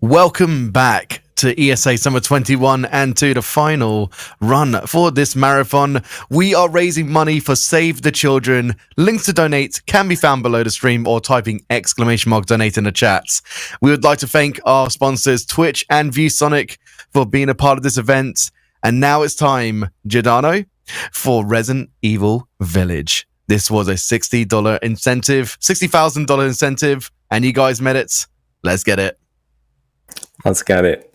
Welcome back to ESA Summer 21 and to the final run for this marathon. We are raising money for Save the Children. Links to donate can be found below the stream or typing !donate in the chats. We would like to thank our sponsors Twitch and ViewSonic for being a part of this event. And now it's time, Gidano, for Resident Evil Village. This was a $60 incentive, $60,000 incentive, and you guys met it. Let's get it. Let's get it.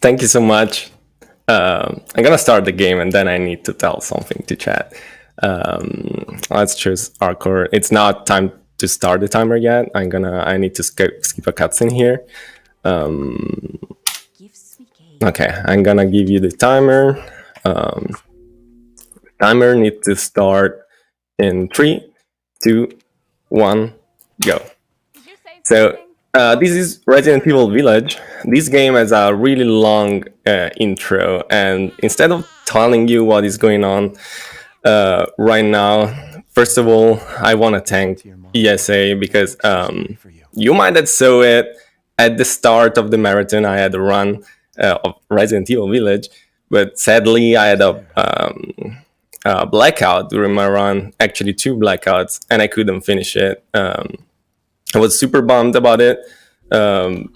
Thank you so much. I'm gonna start the game and then I need to tell something to chat. Let's choose hardcore. It's not time to start the timer yet. I need to skip a cutscene here. Okay, I'm gonna give you the timer. Timer needs to start in 3, 2, 1, go. So this is Resident Evil Village. This game has a really long intro, and instead of telling you what is going on right now, first of all, I want to thank ESA because you might have saw it at the start of the marathon. I had a run of Resident Evil Village, but sadly I had a blackout during my run, actually 2 blackouts, and I couldn't finish it. I was super bummed about it. I'm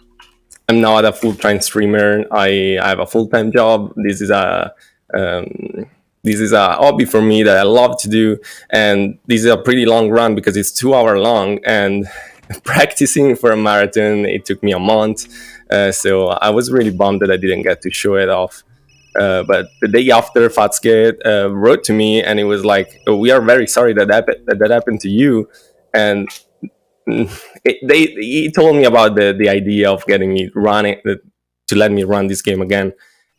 not a full-time streamer. I have a full-time job. This is a hobby for me that I love to do, and this is a pretty long run because it's 2 hours long. And practicing for a marathon, it took me a month. So I was really bummed that I didn't get to show it off. But the day after, Fatsuke wrote to me, and it was like, oh, "We are very sorry that happened to you." And he told me about the idea of getting me running, to let me run this game again,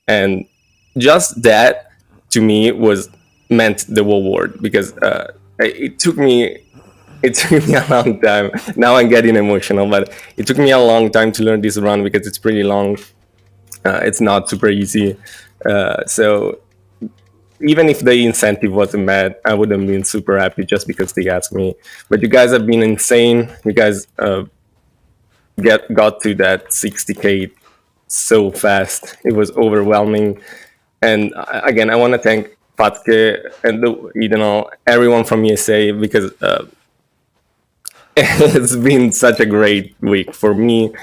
and just that to me meant the whole world, because it took me a long time. Now I'm getting emotional, but it took me a long time to learn this run because it's pretty long. It's not super easy, so even if the incentive wasn't met, I would have been super happy just because they asked me. But you guys have been insane. You guys got to that 60K so fast. It was overwhelming. And again, I want to thank Fatke and everyone from ESA, because it's been such a great week for me,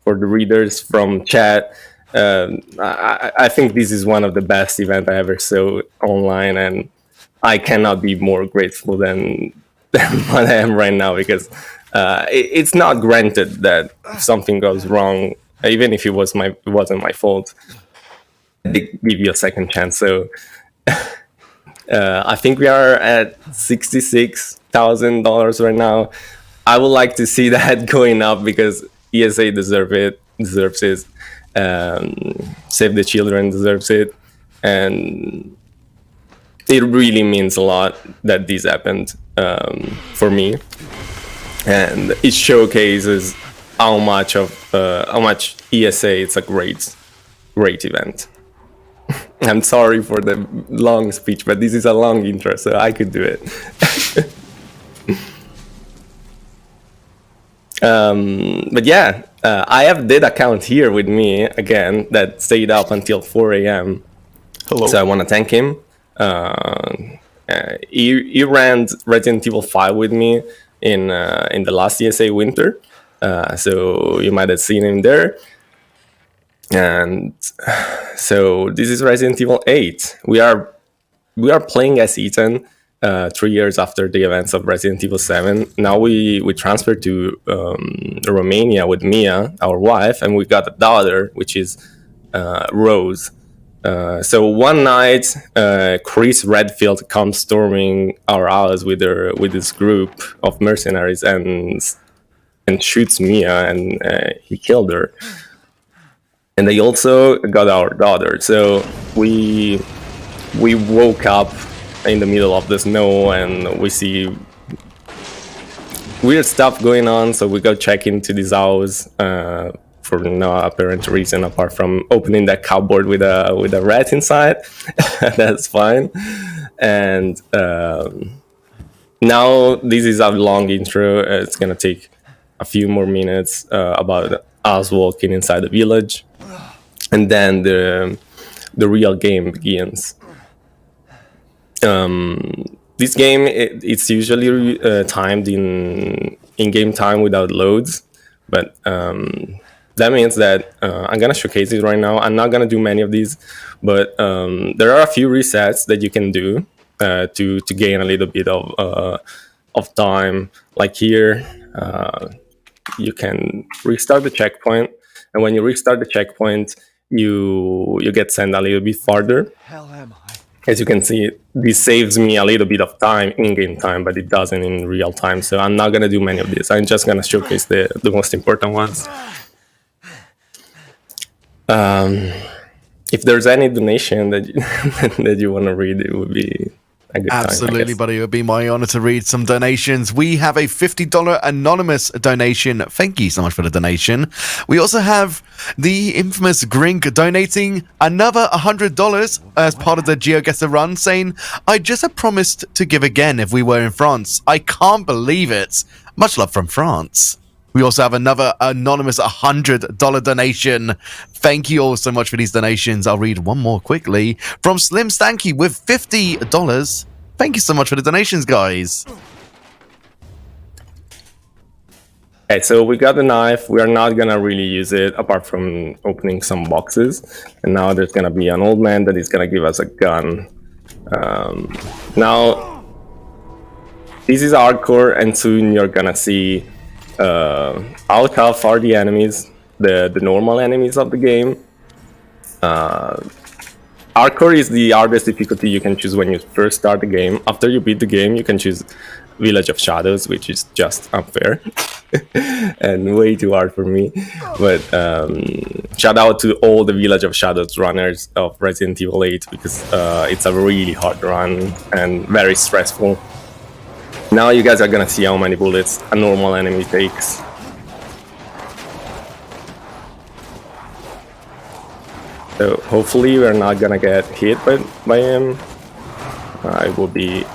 for the readers from chat. I think this is one of the best events I ever saw online, and I cannot be more grateful than what I am right now, because it's not granted that something goes wrong, even if it wasn't my fault. They give you a second chance. So I think we are at $66,000 right now. I would like to see that going up because ESA deserves it. Save the Children deserves it, and it really means a lot that this happened for me, and it showcases how much ESA it's a great event. I'm sorry for the long speech, but this is a long intro, so I could do it. But yeah, I have Dead account here with me again that stayed up until 4 a.m. Hello. So I want to thank him. He ran Resident Evil 5 with me in the last ESA winter. So you might have seen him there. And so this is Resident Evil 8. We are playing as Ethan. 3 years after the events of Resident Evil 7. Now we transferred to Romania with Mia, our wife, and we got a daughter, which is Rose. So one night, Chris Redfield comes storming our house with this group of mercenaries and shoots Mia, and he killed her. And they also got our daughter. So we woke up in the middle of the snow, and we see weird stuff going on, so we go check into this house for no apparent reason apart from opening that cupboard with a rat inside. That's fine. And now this is a long intro. It's gonna take a few more minutes about us walking inside the village, and then the real game begins. This game, it's usually timed in in-game time without loads, but that means that I'm gonna showcase it right now. I'm not gonna do many of these, but there are a few resets that you can do to gain a little bit of time. Like here, you can restart the checkpoint, and when you restart the checkpoint, you get sent a little bit farther. Hell am I? As you can see, this saves me a little bit of time, in-game time, but it doesn't in real time. So I'm not gonna do many of this. I'm just gonna showcase the most important ones. If there's any donation that you, that you want to read, it would be a good time. Absolutely, buddy. It would be my honor to read some donations. We have a $50 anonymous donation. Thank you so much for the donation. We also have the infamous Grink donating another $100 as part of the GeoGuessr run, saying, I just had promised to give again if we were in France. I can't believe it. Much love from France. We also have another anonymous $100 donation. Thank you all so much for these donations. I'll read one more quickly from Slim Stanky with $50. Thank you so much for the donations, guys. Okay, so we got the knife. We are not gonna really use it apart from opening some boxes. And now there's gonna be an old man that is gonna give us a gun. Now, this is hardcore, and soon you're gonna see how tough are the enemies, the normal enemies of the game. Hardcore is the hardest difficulty you can choose when you first start the game. After you beat the game, you can choose Village of Shadows, which is just unfair and way too hard for me. But shout out to all the Village of Shadows runners of Resident Evil 8, because it's a really hard run and very stressful. Now you guys are gonna see how many bullets a normal enemy takes. So hopefully we're not gonna get hit by him. It will be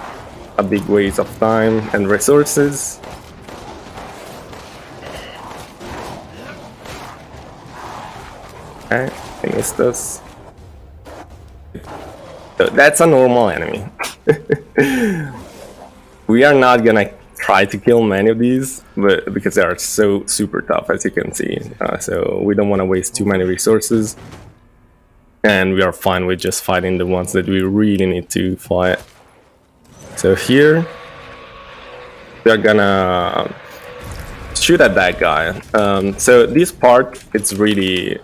a big waste of time and resources. Okay, I missed this. So that's a normal enemy. We are not gonna try to kill many of these, but because they are so super tough, as you can see. So we don't want to waste too many resources, and we are fine with just fighting the ones that we really need to fight. So here, we are gonna shoot at that guy. So this part, it's really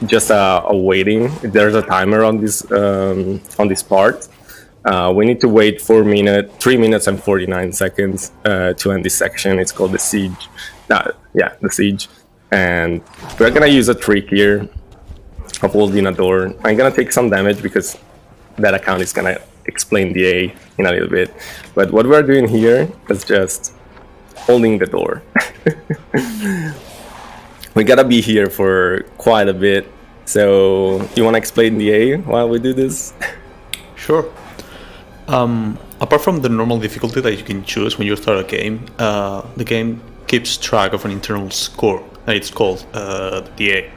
just a waiting. There's a timer on this part. We need to wait 3 minutes and 49 seconds to end this section. It's called the siege. The siege. And we're gonna use a trick here of holding a door. I'm gonna take some damage because that account is gonna explain the A in a little bit. But what we're doing here is just holding the door. We gotta be here for quite a bit. So you wanna explain the A while we do this? Sure. Apart from the normal difficulty that you can choose when you start a game, the game keeps track of an internal score, and it's called the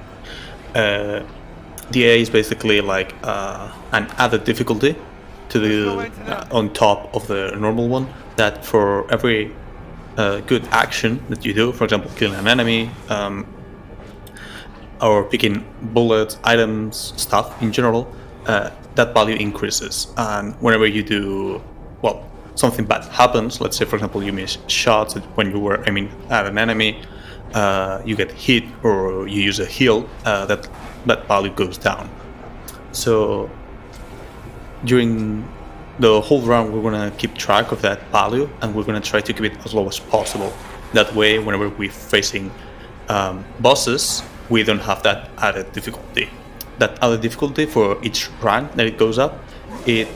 A. The A is basically like an added difficulty to the on top of the normal one. That for every good action that you do, for example, killing an enemy, or picking bullets, items, stuff in general, that value increases. And whenever you do, something bad happens, let's say for example you miss shots when you were aiming at an enemy, you get hit or you use a heal, that value goes down. So during the whole round we're gonna keep track of that value, and we're gonna try to keep it as low as possible. That way, whenever we're facing bosses, we don't have that added difficulty. That added difficulty for each rank that it goes up, it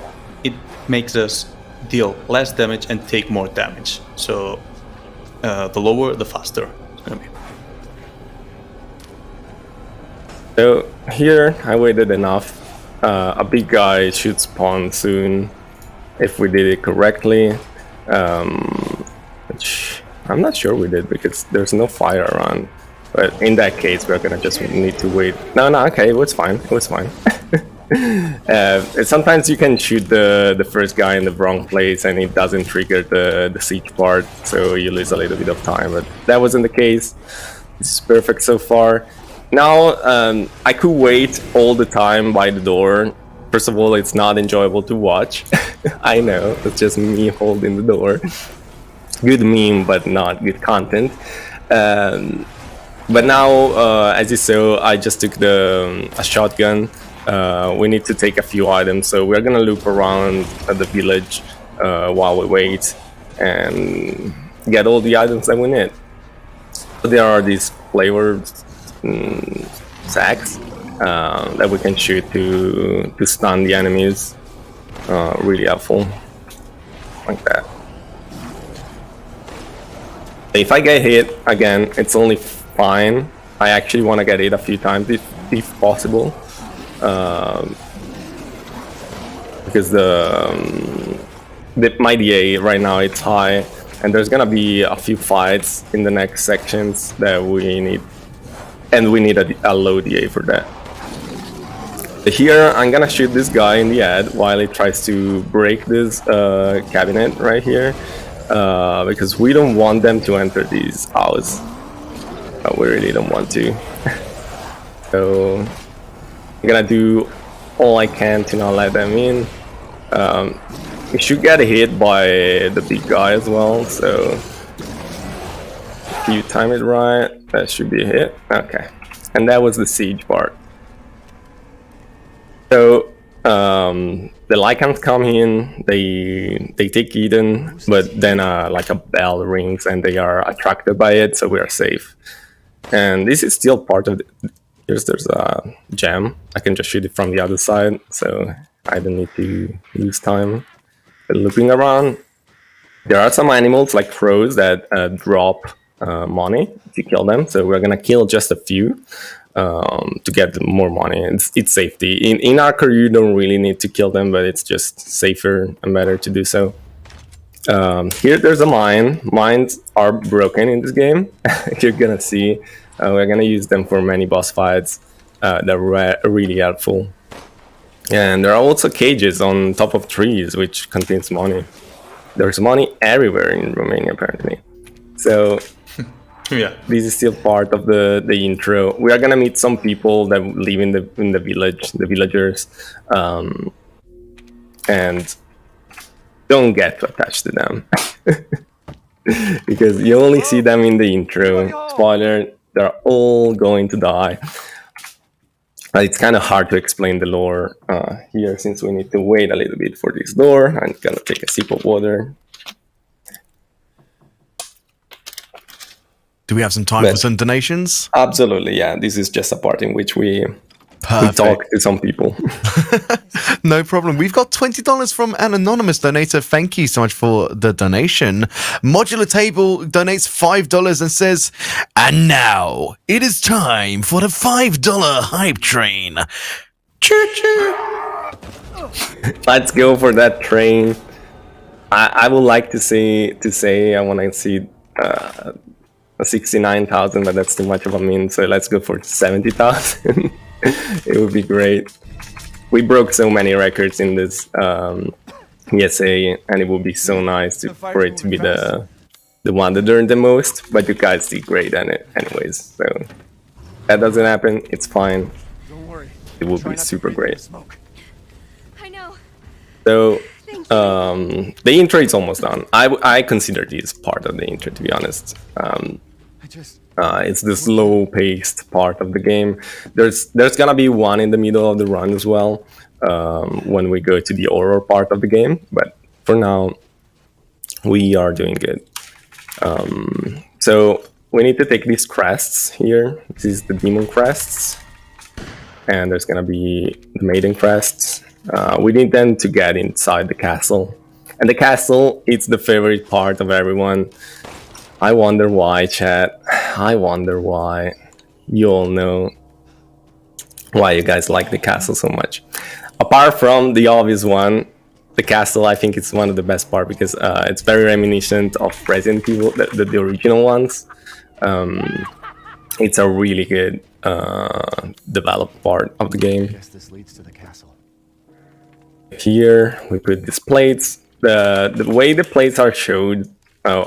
makes us deal less damage and take more damage. So the lower, the faster it's gonna be. So here I waited enough. A big guy should spawn soon if we did it correctly, which I'm not sure we did because there's no fire around. But in that case, we're gonna just need to wait. No, okay, it was fine. It was fine. Sometimes you can shoot the first guy in the wrong place and it doesn't trigger the siege part, so you lose a little bit of time. But that wasn't the case. This is perfect so far. Now I could wait all the time by the door. First of all, it's not enjoyable to watch. I know, it's just me holding the door. Good meme, but not good content. But now, as you saw, I just took a shotgun. We need to take a few items, so we're gonna loop around at the village while we wait and get all the items that we need. There are these flavored sacks that we can shoot to stun the enemies. Really helpful, like that. If I get hit again, it's only fine. I actually want to get hit a few times if possible, because my DA right now it's high, and there's gonna be a few fights in the next sections that we need, and we need a low DA for that. Here I'm gonna shoot this guy in the head while he tries to break this cabinet right here, because we don't want them to enter these houses. We really don't want to. So I'm gonna do all I can to not let them in. We should get hit by the big guy as well, so if you time it right, that should be a hit. Okay, and that was the siege part. So the Lycans come in, they take Eden, but then like a bell rings and they are attracted by it, so we are safe. And this is still part of there's a gem. I can just shoot it from the other side, so I don't need to lose time looping around. There are some animals like crows that drop money if you kill them, so we're gonna kill just a few to get more money. It's safety. In Archer you don't really need to kill them, but it's just safer and better to do so. Here there's a mine. Mines are broken in this game. You're gonna see. We're gonna use them for many boss fights. They're really helpful. And there are also cages on top of trees which contains money. There's money everywhere in Romania apparently. So yeah, this is still part of the intro. We are gonna meet some people that live in the village, the villagers, and don't get too attached to them because you only see them in the intro. Spoiler, they're all going to die. It's kind of hard to explain the lore here since we need to wait a little bit for this door. I'm gonna take a sip of water. Do we have some time for some donations? Absolutely, yeah. This is just a part in which we talk to some people. No problem. We've got $20 from an anonymous donator. Thank you so much for the donation. Modular Table donates $5 and says, "And now it is time for the $5 hype train." Choo-choo. Let's go for that train. I would like to say I want to see 69,000, but that's too much of a min. So let's go for 70,000. It would be great. We broke so many records in this ESA, and it would be so nice for it to be the one that earned the most. But you guys did great at it anyways. So that doesn't happen. It's fine. Don't worry. It would be super great. I know. So the intro is almost done. I consider this part of the intro, to be honest. It's the slow-paced part of the game. There's gonna be one in the middle of the run as well when we go to the horror part of the game. But for now, we are doing good. So we need to take these crests here. This is the demon crests, and there's gonna be the maiden crests. We need them to get inside the castle, and the castle, it's the favorite part of everyone. I wonder why, chat. I wonder why. You all know why you guys like the castle so much. Apart from the obvious one, the castle, I think it's one of the best part because it's very reminiscent of Resident Evil, the original ones. it's a really good developed part of the game. Guess this leads to the castle. Here we put these plates. The way the plates are showed,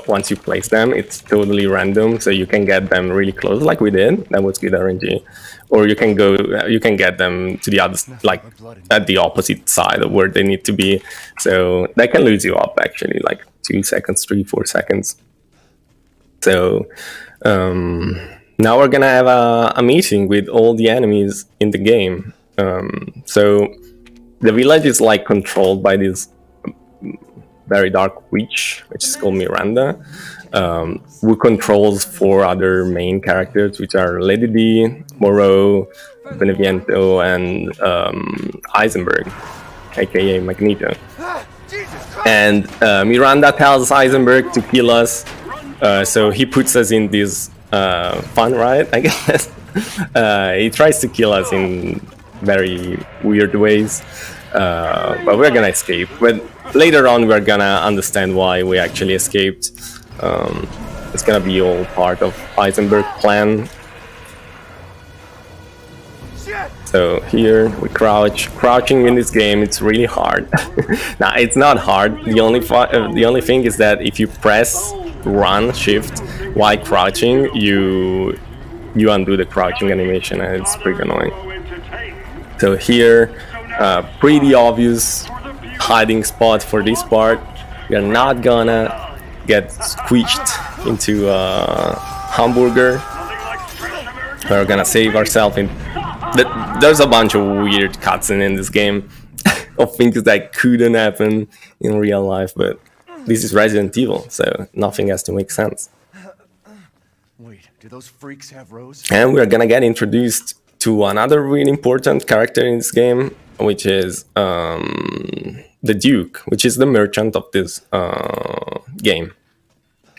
once you place them, it's totally random, so you can get them really close, like we did. That was good RNG. Or you can get them to the other, like at the opposite side of where they need to be. So that can lose you up actually, like 2 seconds, 3-4 seconds. So now we're gonna have a meeting with all the enemies in the game. So the village is like controlled by this very dark witch, which is called Miranda, who controls 4 other main characters, which are Lady D, Moreau, Beneviento, and Eisenberg, aka Magneto. And Miranda tells Eisenberg to kill us, so he puts us in this fun ride, I guess. He tries to kill us in very weird ways, but we're gonna escape. But later on, we're gonna understand why we actually escaped. It's gonna be all part of Eisenberg's plan. So here we crouch. Crouching in this game, it's really hard. Now it's not hard. The only thing is that if you press run shift while crouching, you undo the crouching animation, and it's pretty annoying. So here, pretty obvious hiding spot for this part. We are not gonna get squished into a hamburger. We're gonna save ourselves. There's a bunch of weird cutscenes in this game of things that couldn't happen in real life, but this is Resident Evil, so nothing has to make sense. Wait, do those freaks have Rose? And we're gonna get introduced to another really important character in this game, which is the Duke, which is the merchant of this game.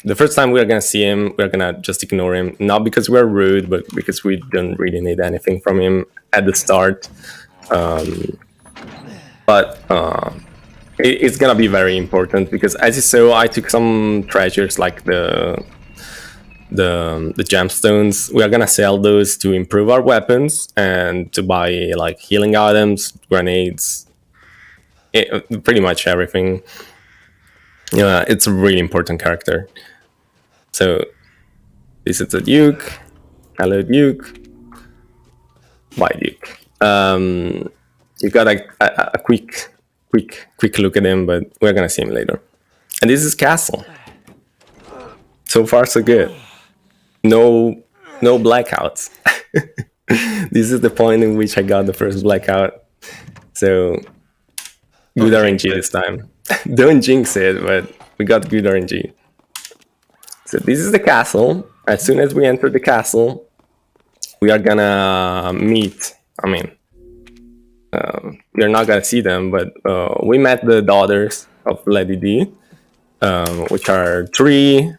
The first time we're gonna see him, we're gonna just ignore him, not because we're rude, but because we don't really need anything from him at the start. But it's gonna be very important because, as you saw, I took some treasures like the gemstones. We are gonna sell those to improve our weapons and to buy like healing items, grenades, pretty much everything. Yeah, it's a really important character. So this is the Duke. Hello, Duke. Bye, Duke. You got a quick look at him, but we're gonna see him later. And this is Castle. So far, so good. No blackouts. This is the point in which I got the first blackout. So good RNG this time. Don't jinx it, but we got good RNG. So this is the castle. As soon as we enter the castle, we are gonna meet. I mean, we're not gonna see them, but we met the daughters of Lady D, which are 3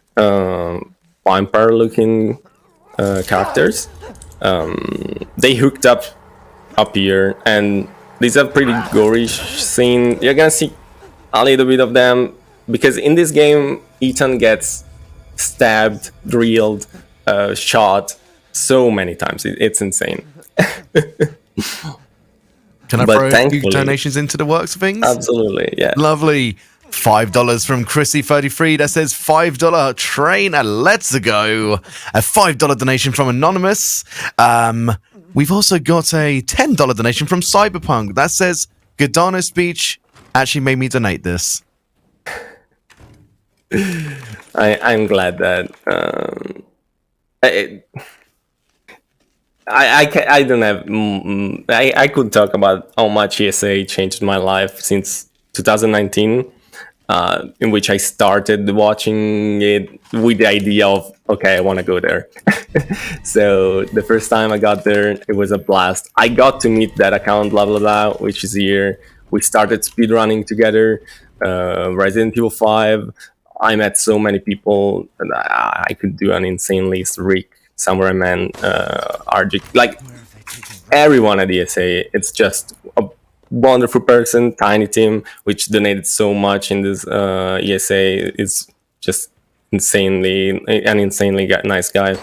vampire-looking characters. They hooked up here, and this is a pretty gory scene. You're gonna see a little bit of them because in this game, Ethan gets stabbed, drilled, shot so many times. It's insane. Can I But throw a few thankfully- donations into the works of things? Absolutely, yeah. Lovely. $5 from Chrissy33 that says $5 train. Let's go. A $5 donation from Anonymous. We've also got a $10 donation from Cyberpunk that says Gidano speech actually made me donate this. I'm glad that I don't have I could talk about how much ESA changed my life since 2019, in which I started watching it with the idea of, okay, I want to go there. So the first time I got there, it was a blast. I got to meet that account, blah blah blah, which is here. We started speedrunning together, Resident Evil 5. I met so many people, and I could do an insane list. Rick, Samurai Man, RG, like everyone at ESA. It's just a wonderful person. Tiny Tim, which donated so much in this ESA, is just insanely nice guy.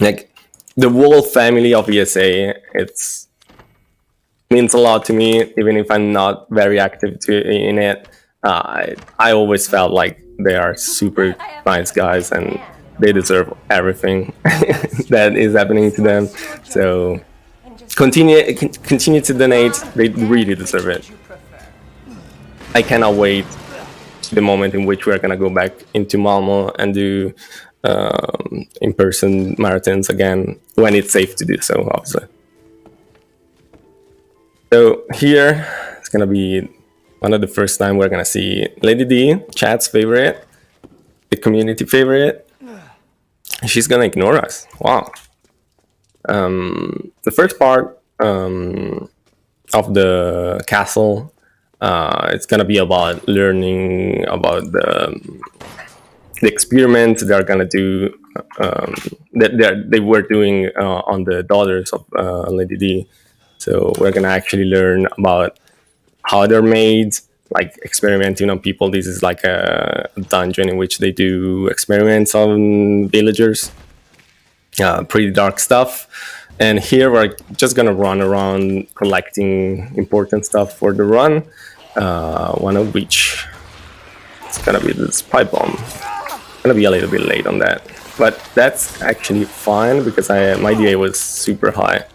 Like the whole family of ESA. It's means a lot to me, even if I'm not very active in it. I always felt like they are super nice guys and they deserve everything that is happening to them. So continue to donate. They really deserve it. I cannot wait to the moment in which we're gonna go back into Malmo and do in-person marathons again when it's safe to do so, obviously. So here it's gonna be one of the first time we're gonna see Lady D, chat's favorite, the community favorite. She's gonna ignore us. Wow. The first part of the castle, it's gonna be about learning about the experiments they're gonna do that they were doing on the daughters of Lady D. So we're gonna actually learn about how they're made, like experimenting on people. This is like a dungeon in which they do experiments on villagers. Pretty dark stuff. And here we're just gonna run around collecting important stuff for the run. One of which is gonna be this pipe bomb. Gonna be a little bit late on that, but that's actually fine because my DA was super high.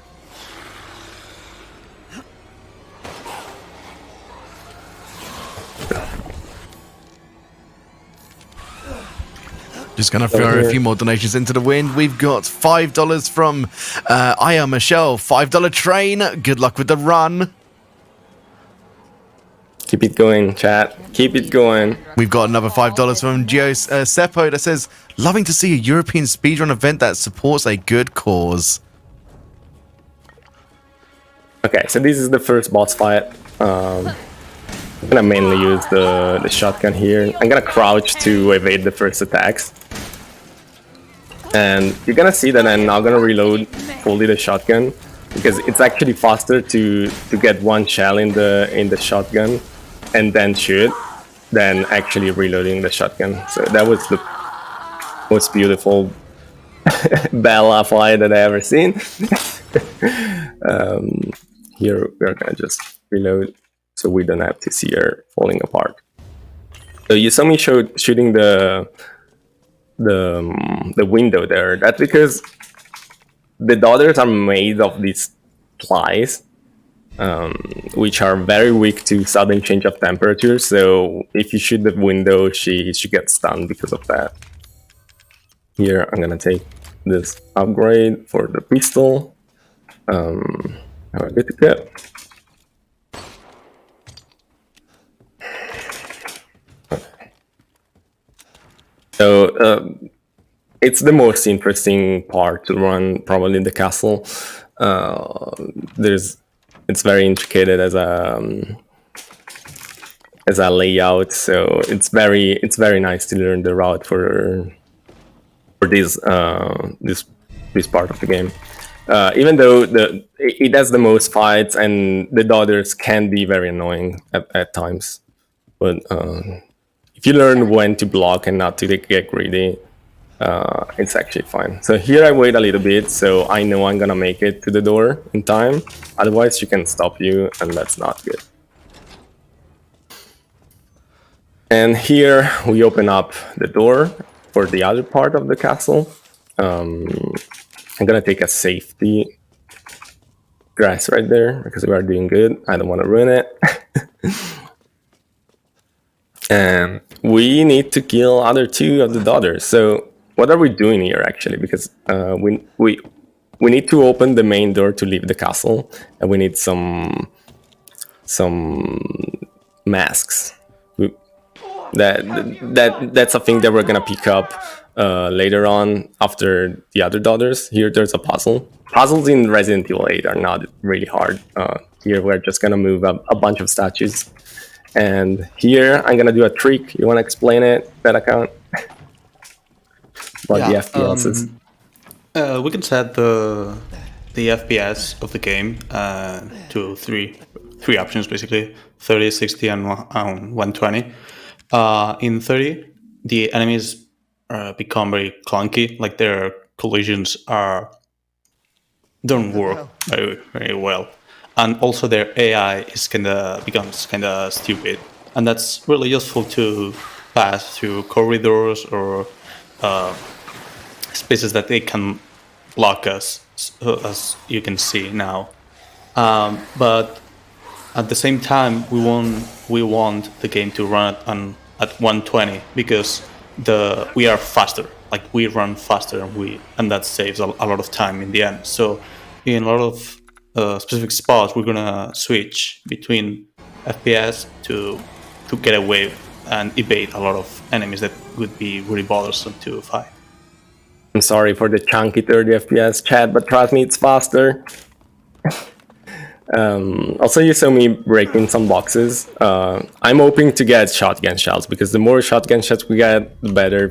Just going to throw a few more donations into the wind. We've got $5 from Aya Michelle. $5 train. Good luck with the run. Keep it going, chat. Keep it going. We've got another $5 from Gio Seppo that says, loving to see a European speedrun event that supports a good cause. Okay, so this is the first boss fight. I'm gonna mainly use the shotgun here. I'm gonna crouch to evade the first attacks. And you're gonna see that I'm not gonna reload fully the shotgun because it's actually faster to get one shell in the shotgun and then shoot than actually reloading the shotgun. So that was the most beautiful Bella fight that I ever seen. Here we're gonna just reload so we don't have to see her falling apart. So you saw me shooting the window there. That's because the daughters are made of these plies, which are very weak to sudden change of temperature. So if you shoot the window, she gets stunned because of that. Here I'm gonna take this upgrade for the pistol. Good to go. So it's the most interesting part to run, probably in the castle. It's very intricate as a layout, so it's very nice to learn the route for this part of the game. Even though it has the most fights and the daughters can be very annoying at times, but if you learn when to block and not to get greedy, it's actually fine. So here I wait a little bit, so I know I'm gonna make it to the door in time. Otherwise, she can stop you, and that's not good. And here we open up the door for the other part of the castle. I'm gonna take a safety grass right there because we are doing good. I don't want to ruin it. And we need to kill other two of the daughters. So what are we doing here actually? Because we need to open the main door to leave the castle, and we need some masks. That's a thing that we're gonna pick up later on after the other daughters. Here there's a puzzle. Puzzles in Resident Evil 8 are not really hard. Here we're just gonna move up a bunch of statues. And here I'm gonna do a trick. You wanna explain it, that account? About the FPSs. We can set the FPS of the game to three options basically: 30, 60, and 120. In 30, the enemies become very clunky. Like their collisions are don't work very well, and also their AI is becomes kind of stupid, and that's really useful to pass through corridors or spaces that they can block us, as you can see now. But at the same time, we want the game to run at 120 because we are faster. Like we run faster, and that saves a lot of time in the end. So in a lot of specific spots, we're gonna switch between FPS to get away and evade a lot of enemies that would be really bothersome to fight. I'm sorry for the chunky 30 FPS chat, but trust me, it's faster. Also, you saw me breaking some boxes. I'm hoping to get shotgun shells because the more shotgun shells we get, the better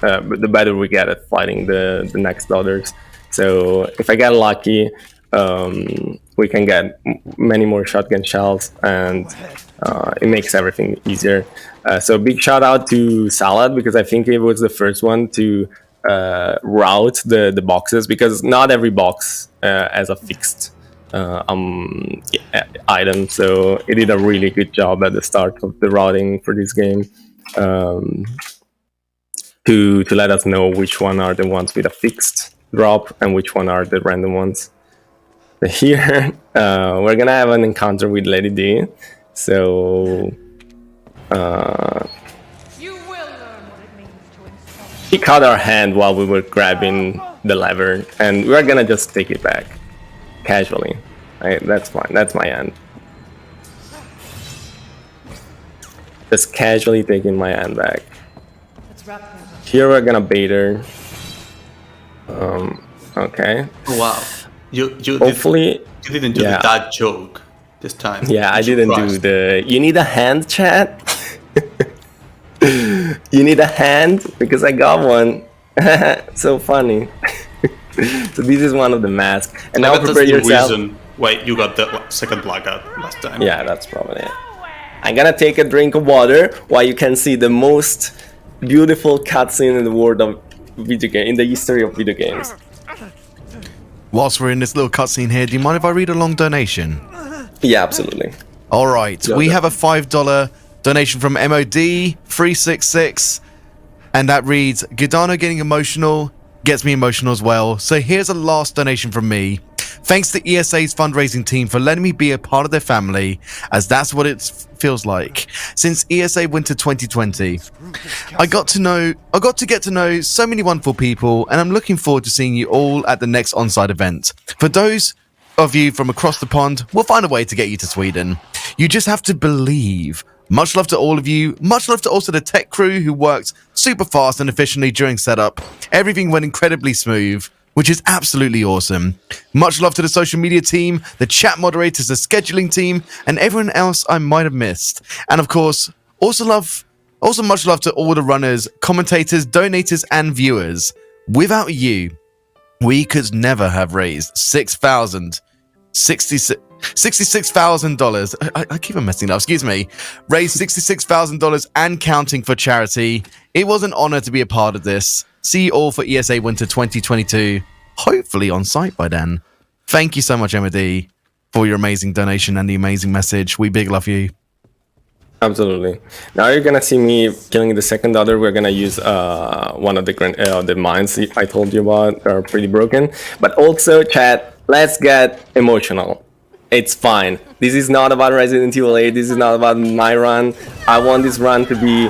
the better we get at fighting the next others. So if I get lucky, we can get many more shotgun shells, and it makes everything easier. So big shout out to Salad because I think it was the first one to route the boxes, because not every box has a fixed item, so it did a really good job at the start of the routing for this game, to let us know which one are the ones with a fixed drop and which one are the random ones. Here we're gonna have an encounter with Lady D, so You will learn what it means to insult. he caught our hand while we were grabbing the lever, and we're gonna just take it back casually. That's fine. That's my hand. Just casually taking my hand back. Let's wrap things up. Here we're gonna bait her. Okay. Oh, wow, you Hopefully, you didn't do yeah. the dad joke this time. yeah. I I'm didn't do surprised. the. You need a hand, chat. You need a hand because I got one. So funny. So this is one of the masks, and now I bet that's prepare the yourself. reason why you got the second blackout last time. Yeah, that's probably it. I'm gonna take a drink of water while you can see the most beautiful cutscene in the world of video game, in the history of video games. Whilst we're in this little cutscene here, do you mind if I read a long donation? Yeah, absolutely. All right, Yeah, we yeah. have a $5 donation from MOD366, and that reads, Gidano getting emotional gets me emotional as well. So here's a last donation from me. Thanks to ESA's fundraising team for letting me be a part of their family, as that's what it feels like. Since ESA Winter 2020, I got to get to know so many wonderful people, and I'm looking forward to seeing you all at the next on-site event. For those of you from across the pond, we'll find a way to get you to Sweden. You just have to believe. Much love to all of you. Much love to also the tech crew who worked super fast and efficiently during setup. Everything went incredibly smooth, which is absolutely awesome. Much love to the social media team, the chat moderators, the scheduling team, and everyone else I might have missed. And of course, also much love to all the runners, commentators, donators, and viewers. Without you, we could never have raised $66,000. I keep on messing up. Excuse me. Raised $66,000 and counting for charity. It was an honor to be a part of this. See you all for ESA Winter 2022. Hopefully on site by then. Thank you so much, MOD, for your amazing donation and the amazing message. We big love you. Absolutely. Now you're gonna see me killing the second other. We're gonna use one of the mines I told you about. Are pretty broken. But also, chat, let's get emotional. It's fine. This is not about Resident Evil 8. This is not about my run. I want this run to be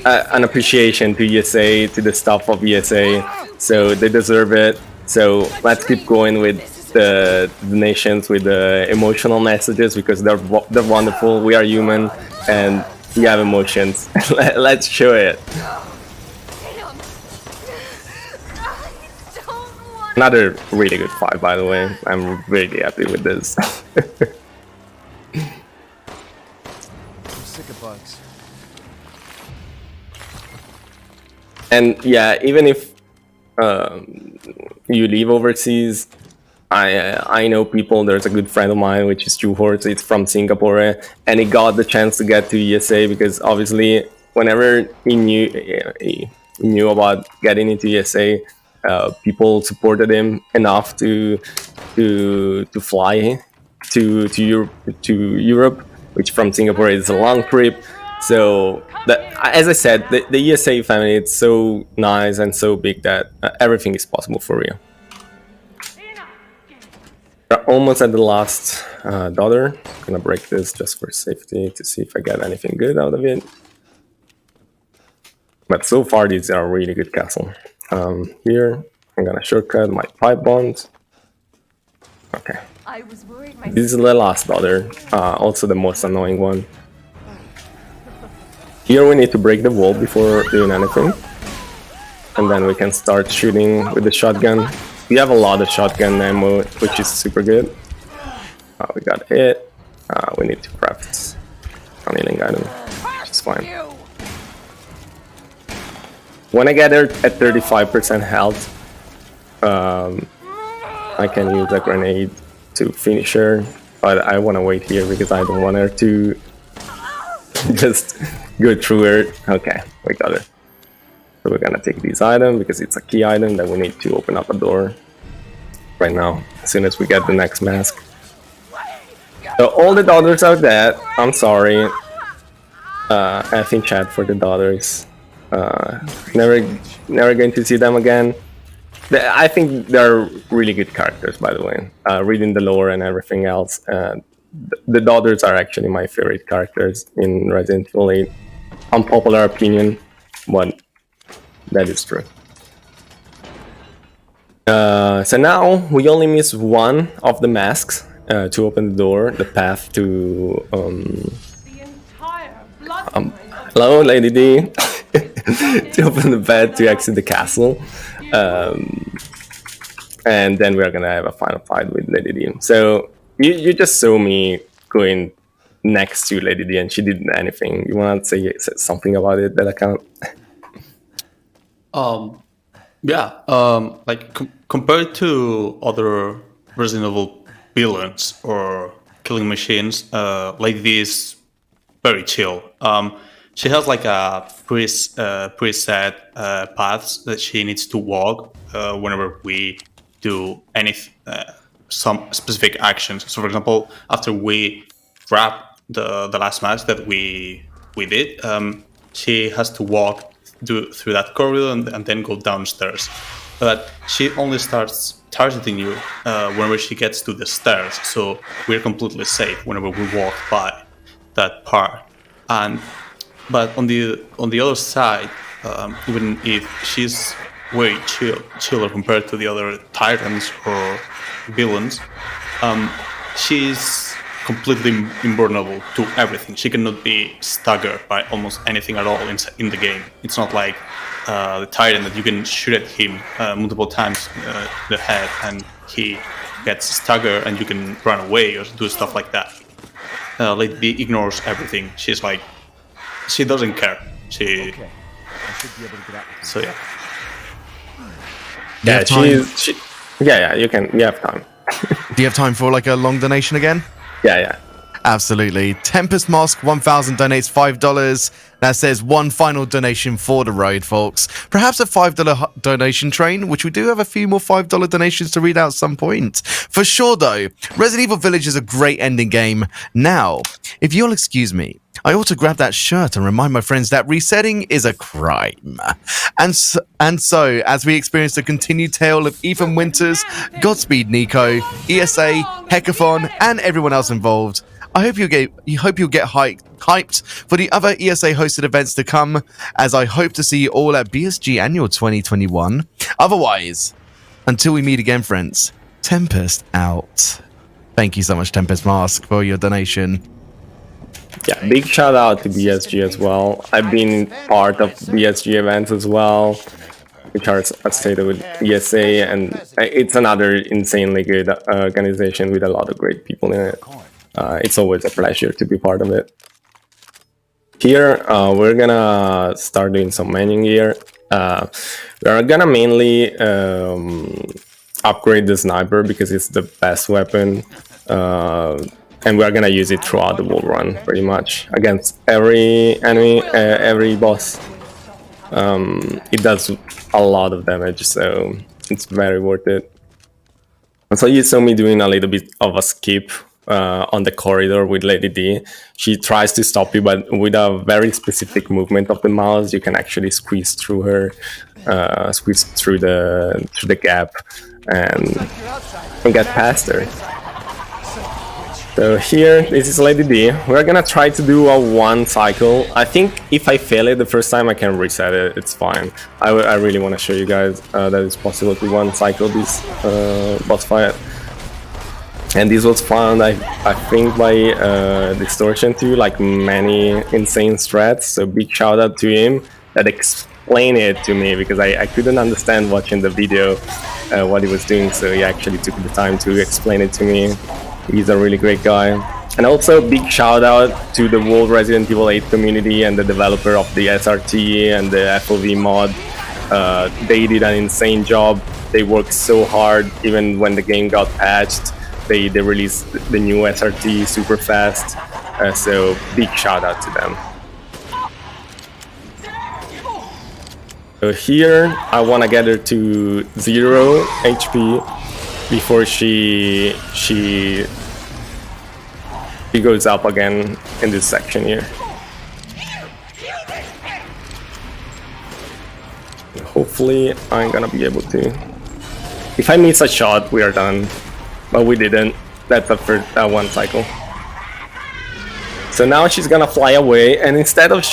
an appreciation to ESA, to the staff of ESA. So they deserve it. So let's keep going with the donations, with the emotional messages, because they're wonderful. We are human and we have emotions. Let's show it. Damn. I don't want Another really good fight, by the way. I'm really happy with this. I'm sick of bugs. And yeah, even if you leave overseas, I know people. There's a good friend of mine, which is Stu Hortz. It's from Singapore, and he got the chance to get to ESA because obviously, whenever he knew about getting into ESA, people supported him enough to fly to Europe, which from Singapore is a long trip. So as I said, the ESA family, it's so nice and so big that everything is possible for real. We're almost at the last daughter. I'm gonna break this just for safety to see if I get anything good out of it. But so far, these are really good castle. Here, I'm gonna shortcut my pipe bonds. Okay. I was worried This is the last daughter, also the most annoying one. Here we need to break the wall before doing anything. And then we can start shooting with the shotgun. We have a lot of shotgun ammo, which is super good. We got it. We need to craft an healing item, which is fine. When I get her at 35% health, I can use a grenade to finish her, but I want to wait here because I don't want her to just go through her. Okay, we got her. So we're gonna take this item because it's a key item that we need to open up a door right now, as soon as we get the next mask. So all the daughters are dead. I'm sorry. I think chat for the daughters. Never going to see them again. I think they're really good characters, by the way. Reading the lore and everything else, the daughters are actually my favorite characters in Resident Evil 8. Unpopular opinion, but that is true. So now we only miss one of the masks to open the door, the path to. The entire blood. Hello, Lady D. To open the bed to exit the castle. And then we're gonna have a final fight with Lady D. So you just saw me going next to Lady D and she didn't do anything. You wanna say something about it that I can't? Compared to other Resident Evil villains or killing machines, Lady D is very chill. She has like a preset paths that she needs to walk whenever we do some specific actions. So, for example, after we wrap the last match that we did, she has to walk through that corridor and then go downstairs. But she only starts targeting you whenever she gets to the stairs. So we're completely safe whenever we walk by that part. But on the other side, even if she's way chiller compared to the other tyrants or villains, she's completely invulnerable to everything. She cannot be staggered by almost anything at all in the game. It's not like the tyrant that you can shoot at him multiple times in the head and he gets staggered and you can run away or do stuff like that. Lady D ignores everything. She's like, she doesn't care. Okay. I should be able to get out. So yeah. Do you have time? Yeah, you can. You have time. Do you have time for like a long donation again? Yeah. Absolutely. Tempest Mask 1000 donates $5. That says one final donation for the road, folks. Perhaps a $5 donation train, which we do have a few more $5 donations to read out at some point. For sure, though, Resident Evil Village is a great ending game. Now, if you'll excuse me, I ought to grab that shirt and remind my friends that resetting is a crime. And so, as we experience the continued tale of Ethan Winters, Godspeed Nico, ESA, Hecathon, and everyone else involved, I hope you'll get hyped for the other ESA hosted events to come, as I hope to see you all at BSG Annual 2021. Otherwise, until we meet again, friends, Tempest out. Thank you so much, Tempest Mask, for your donation. Yeah, big shout out to BSG as well. I've been part of BSG events as well, which are associated with ESA, and it's another insanely good organization with a lot of great people in it. It's always a pleasure to be part of it. Here, we're gonna start doing some mining gear. We're gonna mainly upgrade the sniper because it's the best weapon. And we're gonna use it throughout the whole run, pretty much, against every enemy, every boss. It does a lot of damage, so It's very worth it. So you saw me doing a little bit of a skip on the corridor with Lady D. She tries to stop you, but with a very specific movement of the mouse, you can actually squeeze through her, squeeze through the gap, and get past her. So here, this is Lady D. We're gonna try to do a 1 cycle. I think if I fail it the first time, I can reset it. It's fine. I really want to show you guys that it's possible to 1 cycle this boss fight. And this was found, I think, by Distortion too, like many insane strats. So big shout out to him that explained it to me, because I couldn't understand watching the video what he was doing. So he actually took the time to explain it to me. He's a really great guy. And also big shout out to the whole Resident Evil 8 community and the developer of the SRT and the FOV mod. They did an insane job. They worked so hard even when the game got patched. They released the new SRT super fast. So big shout out to them. So here I want to get her to 0 HP before she goes up again in this section here. Hopefully I'm gonna be able to. If I miss a shot, we are done, but we didn't. That's the first 1 cycle. So now she's gonna fly away, and instead of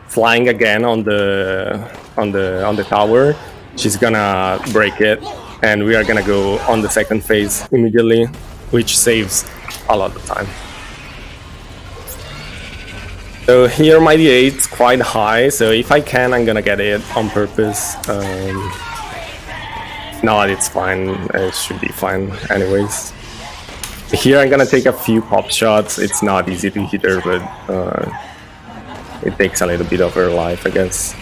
flying again on the tower, she's gonna break it. And we are gonna go on the second phase immediately, which saves a lot of time. So here my D8 is quite high, so if I can, I'm gonna get it on purpose. No, it's fine. It should be fine anyways. Here I'm gonna take a few pop shots. It's not easy to hit her, but it takes a little bit of her life, I guess.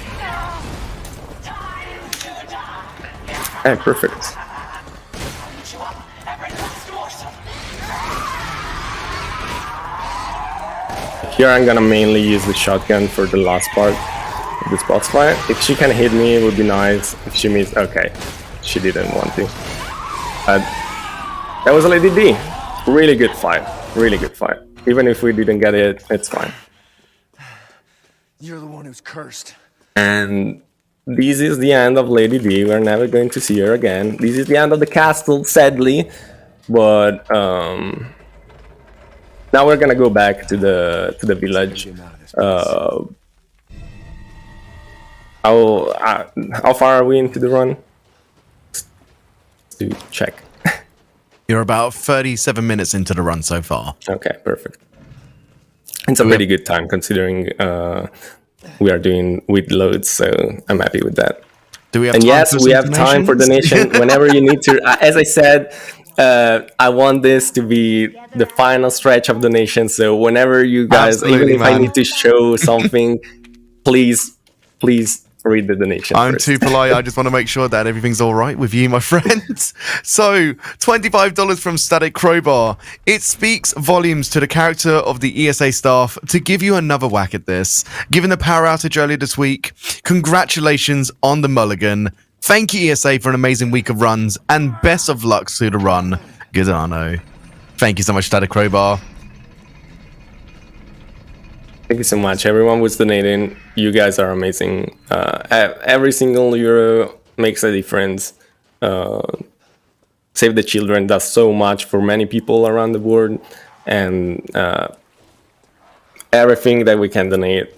Hey, perfect. Here I'm gonna mainly use the shotgun for the last part of this boss fight. If she can hit me, it would be nice. If she missed, okay. She didn't want to. That was a Lady D. Really good fight. Really good fight. Even if we didn't get it, it's fine. You're the one who's cursed. And this is the end of Lady D. We're never going to see her again. This is the end of the castle, sadly. But now we're gonna go back to the village. How far are we into the run? To check. You're about 37 minutes into the run so far. Okay, perfect. It's a pretty good time considering we are doing with loads, so I'm happy with that. Do we have and time yes, for we some have time for donation whenever you need to. As I said, I want this to be the final stretch of donation. So whenever you guys, Absolutely, even if I need to show something, please read the donation. I'm first. too polite. I just want to make sure that everything's all right with you, my friends. So, $25 from Static Crowbar. It speaks volumes to the character of the ESA staff to give you another whack at this. Given the power outage earlier this week, congratulations on the mulligan. Thank you, ESA, for an amazing week of runs, and best of luck to the run. Gidano. Thank you so much, Static Crowbar. Thank you so much. Everyone who's donating. You guys are amazing. Every single euro makes a difference. Save the Children does so much for many people around the world. And everything that we can donate,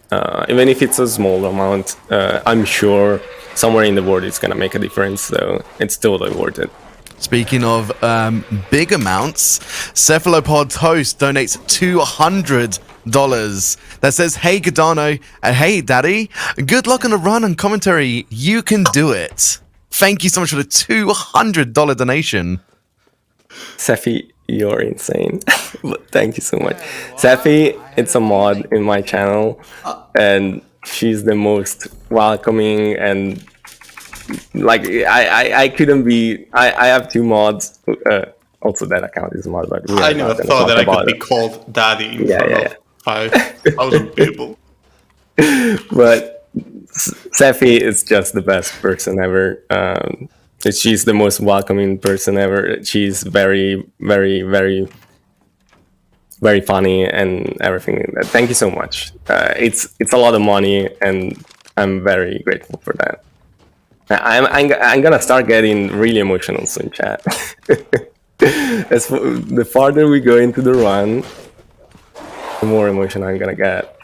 even if it's a small amount, I'm sure somewhere in the world it's going to make a difference. So it's totally worth it. Speaking of big amounts, Cephalopod's host donates $200 that says, "Hey Gidano, and hey Daddy, good luck on the run and commentary. You can do it." Thank you so much for the $200 donation. Sephi, you're insane. Thank you so much. Sephi, it's a mod in my channel, and she's the most welcoming and like I couldn't be. I have 2 mods. Also, that account is a mod, but I never thought that I could be called Daddy in front of 5,000 people. But Sephi is just the best person ever. She's the most welcoming person ever. She's very, very, very, very funny and everything. Thank you so much. It's a lot of money, and I'm very grateful for that. I'm gonna start getting really emotional soon, chat. The farther we go into the run, the more emotional I'm gonna get.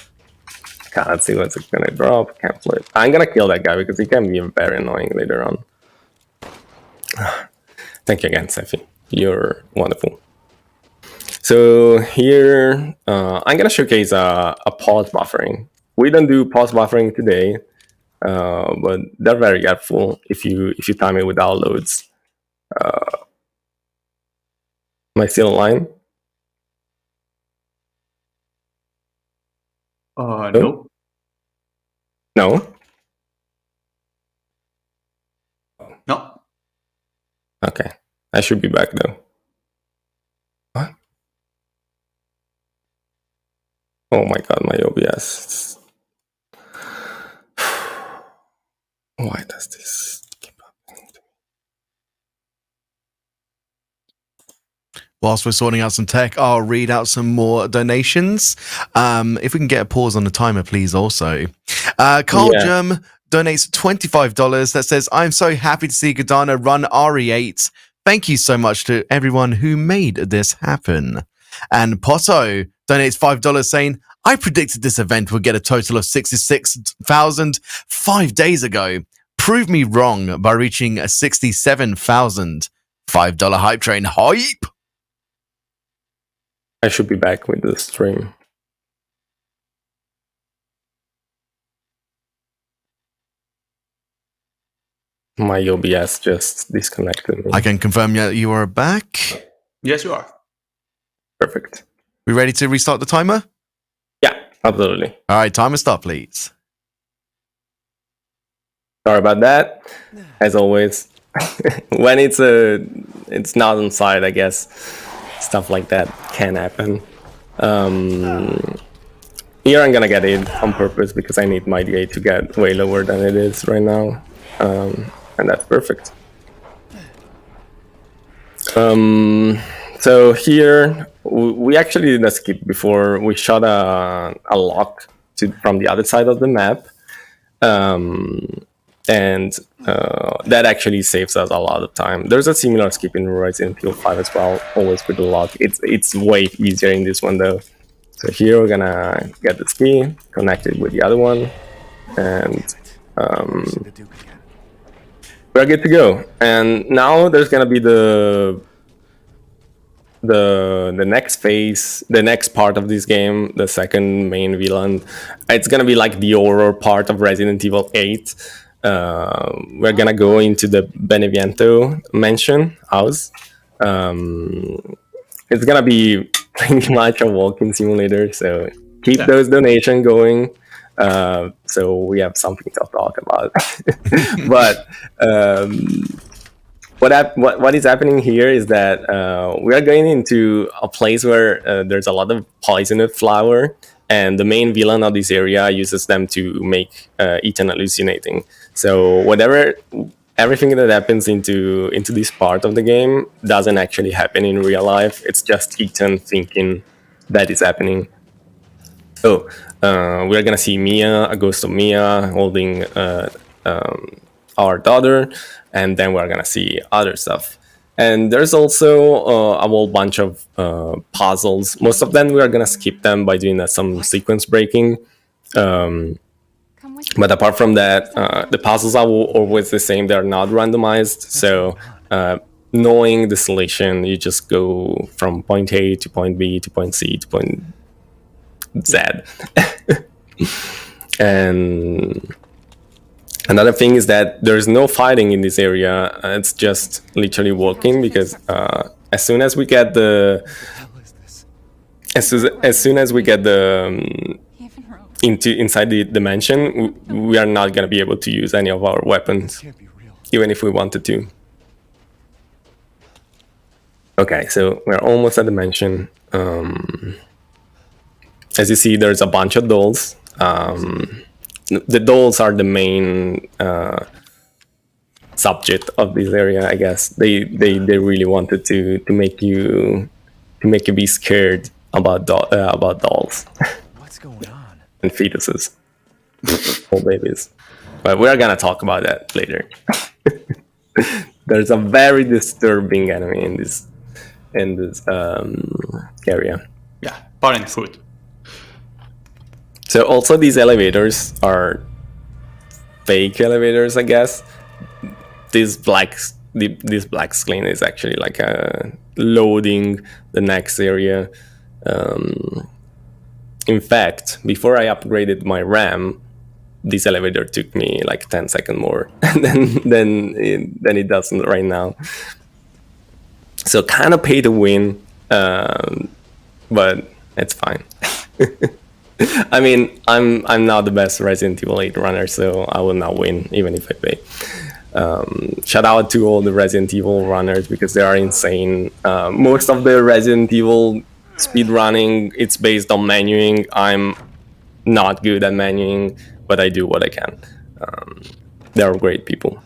Can't see what's it gonna drop. Can't flip. I'm gonna kill that guy because he can be very annoying later on. Thank you again, Sephi. You're wonderful. So here, I'm gonna showcase a pause buffering. We don't do pause buffering today, but they're very helpful if you time it with downloads. Am I still online? No. No? No. Okay. I should be back though. What? Oh my god, my OBS. Why does this keep happening to me? Whilst we're sorting out some tech, I'll read out some more donations. If we can get a pause on the timer, please, also. Carl Germ donates $25 that says, I'm so happy to see Gidano run RE8. Thank you so much to everyone who made this happen. And Poto donates $5 saying, I predicted this event would get a total of 66,000 5 days ago. Prove me wrong by reaching a 67,000. $5 hype train hype. I should be back with the stream. My OBS just disconnected me. I can confirm that you are back. Yes, you are. Perfect. We ready to restart the timer? Yeah, absolutely. All right, timer start, please. Sorry about that. As always, when it's not on site, I guess stuff like that can happen. Here I'm gonna get it on purpose because I need my DA to get way lower than it is right now, and that's perfect. So here we actually did a skip before. We shot a lock from the other side of the map. And that actually saves us a lot of time. There's a similar skip in Resident Evil 5 as well, always with the lock. It's way easier in this one though. So here we're gonna get the key, connect it with the other one, and we're good to go. And now there's gonna be the next phase, the next part of this game, the second main villain. It's gonna be like the horror part of Resident Evil 8. We're gonna go into the Beneviento mansion house. It's gonna be pretty much a walking simulator, so keep those donations going, so we have something to talk about. But what is happening here is that we are going into a place where there's a lot of poisonous flower, and the main villain of this area uses them to make Ethan hallucinating. So everything that happens into this part of the game doesn't actually happen in real life. It's just Ethan thinking that is happening. So we're gonna see Mia, a ghost of Mia, holding our daughter, and then we're gonna see other stuff. And there's also a whole bunch of puzzles. Most of them we are gonna skip them by doing some sequence breaking. But apart from that, the puzzles are always the same. They're not randomized. So knowing the solution, you just go from point A to point B to point C to point Z. And another thing is that there's no fighting in this area. It's just literally walking, because as soon as we get the inside the dimension, we are not gonna be able to use any of our weapons, even if we wanted to. Okay, so we're almost at the mansion. As you see, there's a bunch of dolls. the dolls are the main subject of this area, I guess. They really wanted to make you be scared about dolls What's going on? and fetuses, or babies. But we're gonna talk about that later. There's a very disturbing enemy in this area. Yeah, parenthood. So also these elevators are fake elevators, I guess. This black screen is actually like loading the next area. In fact, before I upgraded my RAM, this elevator took me like 10 seconds more than it does right now. So kind of pay to win, but it's fine. I mean, I'm not the best Resident Evil 8 runner, so I will not win even if I pay. Shout out to all the Resident Evil runners because they are insane. Most of the Resident Evil speedrunning, it's based on menuing. I'm not good at menuing, but I do what I can. They are great people.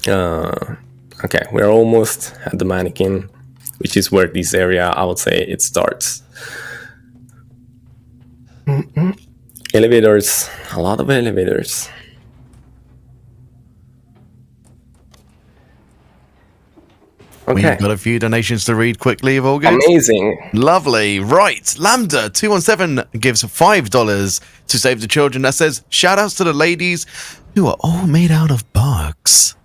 Okay, we're almost at the mannequin, which is where this area, I would say, it starts. Elevators, a lot of elevators. Okay. We've got a few donations to read quickly, all good. Amazing. Lovely. Right. Lambda217 gives $5 to save the children. That says, shout outs to the ladies who are all made out of bugs.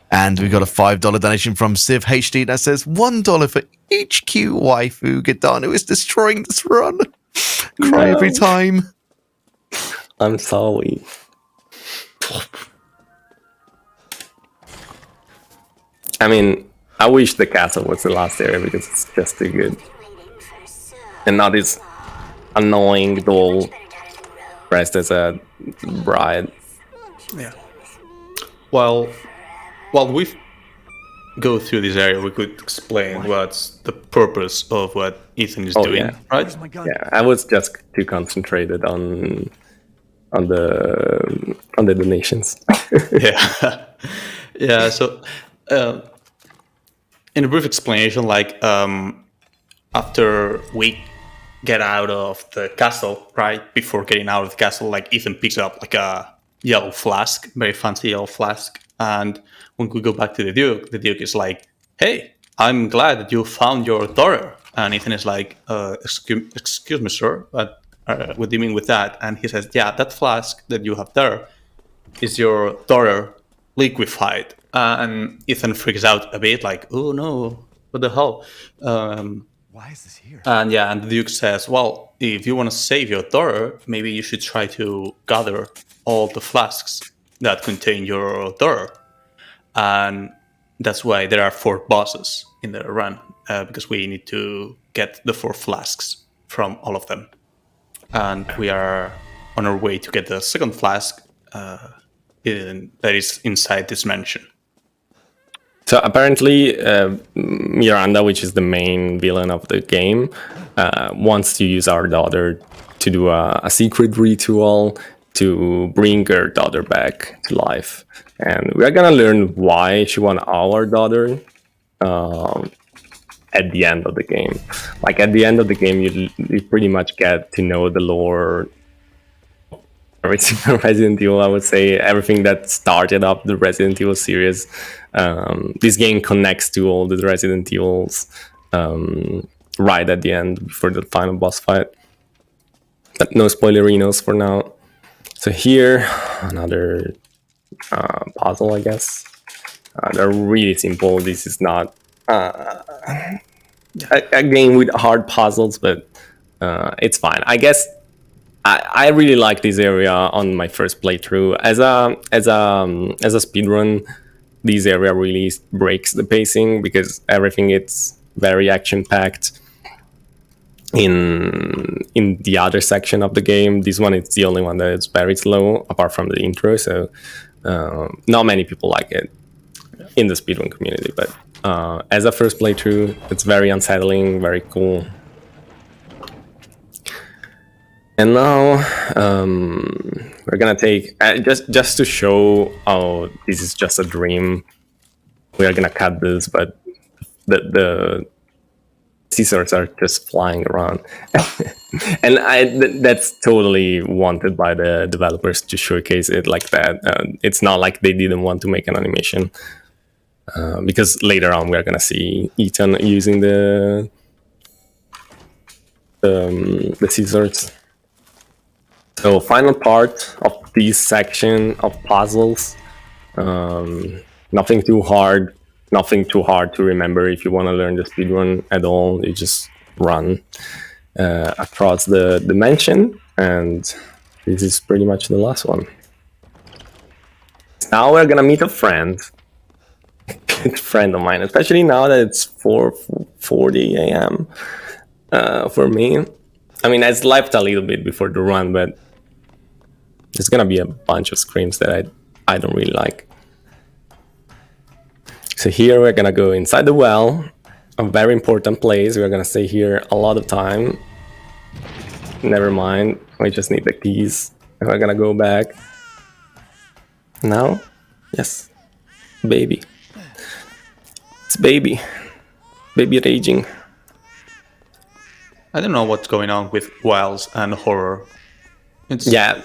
And we got a $5 donation from Civ HD that says $1 for each cute waifu Gidano is destroying this run. Cry every time. I'm sorry. I mean, I wish the castle was the last area because it's just too good. And not this annoying doll dressed as a bride. Yeah. While we go through this area, we could explain what's the purpose of what Ethan is doing, yeah. right? Where's my gun? Yeah, I was just too concentrated on the donations. Yeah. Yeah, so in a brief explanation, like after we get out of the castle, right, before getting out of the castle, like Ethan picks up like a yellow flask, very fancy yellow flask, and when we go back to the Duke is like, hey, I'm glad that you found your daughter. And Ethan is like, excuse me, sir, but what do you mean with that? And he says, yeah, that flask that you have there is your daughter liquefied. And Ethan freaks out a bit, like, oh no, what the hell? Why is this here? And yeah, and the Duke says, well, if you want to save your daughter, maybe you should try to gather all the flasks that contain your daughter. And that's why there are 4 bosses in the run, because we need to get the 4 flasks from all of them. And we are on our way to get the second flask that is inside this mansion. So apparently, Miranda, which is the main villain of the game, wants to use our daughter to do a secret ritual to bring her daughter back to life. And we're gonna learn why she wants our daughter at the end of the game. Like at the end of the game, you pretty much get to know the lore. Every single Resident Evil, I would say, everything that started up the Resident Evil series. This game connects to all the Resident Evils right at the end before the final boss fight. But no spoilerinos for now. So here, another puzzle, I guess. They're really simple. This is not a game with hard puzzles, but it's fine. I guess I really like this area on my first playthrough. As a speedrun, this area really breaks the pacing because everything is very action-packed. In the other section of the game, this one is the only one that is very slow, apart from the intro. So not many people like it in the speedrun community. But as a first playthrough, it's very unsettling, very cool. And now we're gonna take just to show how this is just a dream. We are gonna cut this, but the scissors are just flying around, and that's totally wanted by the developers to showcase it like that. It's not like they didn't want to make an animation, because later on we are gonna see Ethan using the scissors. So final part of this section of puzzles. Nothing too hard to remember. If you want to learn the speedrun at all, you just run across the dimension, and this is pretty much the last one. Now we're gonna meet a friend. Good friend of mine, especially now that it's 4:40 a.m. For me. I mean, I slept a little bit before the run, but there's gonna be a bunch of screams that I don't really like. So here we're gonna go inside the well, a very important place. We're gonna stay here a lot of time. Never mind, we just need the keys. We're gonna go back. Now, yes, baby. It's baby raging. I don't know what's going on with wells and horror. Yeah,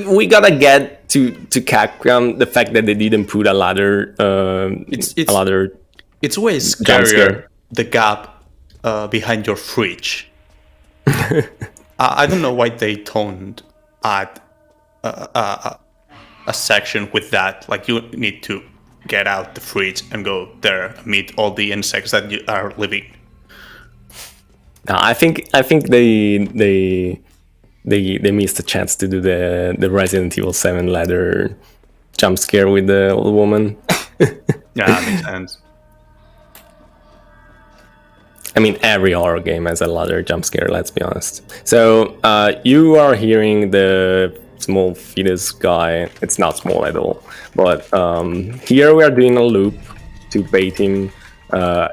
we gotta get to Capcom the fact that they didn't put a ladder. It's way scarier, the gap behind your fridge. I don't know why they don't add a section with that. Like, you need to get out the fridge and go there, meet all the insects that you are living. No, I think they missed a chance to do the Resident Evil 7 ladder jump scare with the old woman. Yeah, that makes sense. I mean, every horror game has a ladder jump scare, let's be honest. So you are hearing the small fetus guy. It's not small at all. But here we are doing a loop to bait him.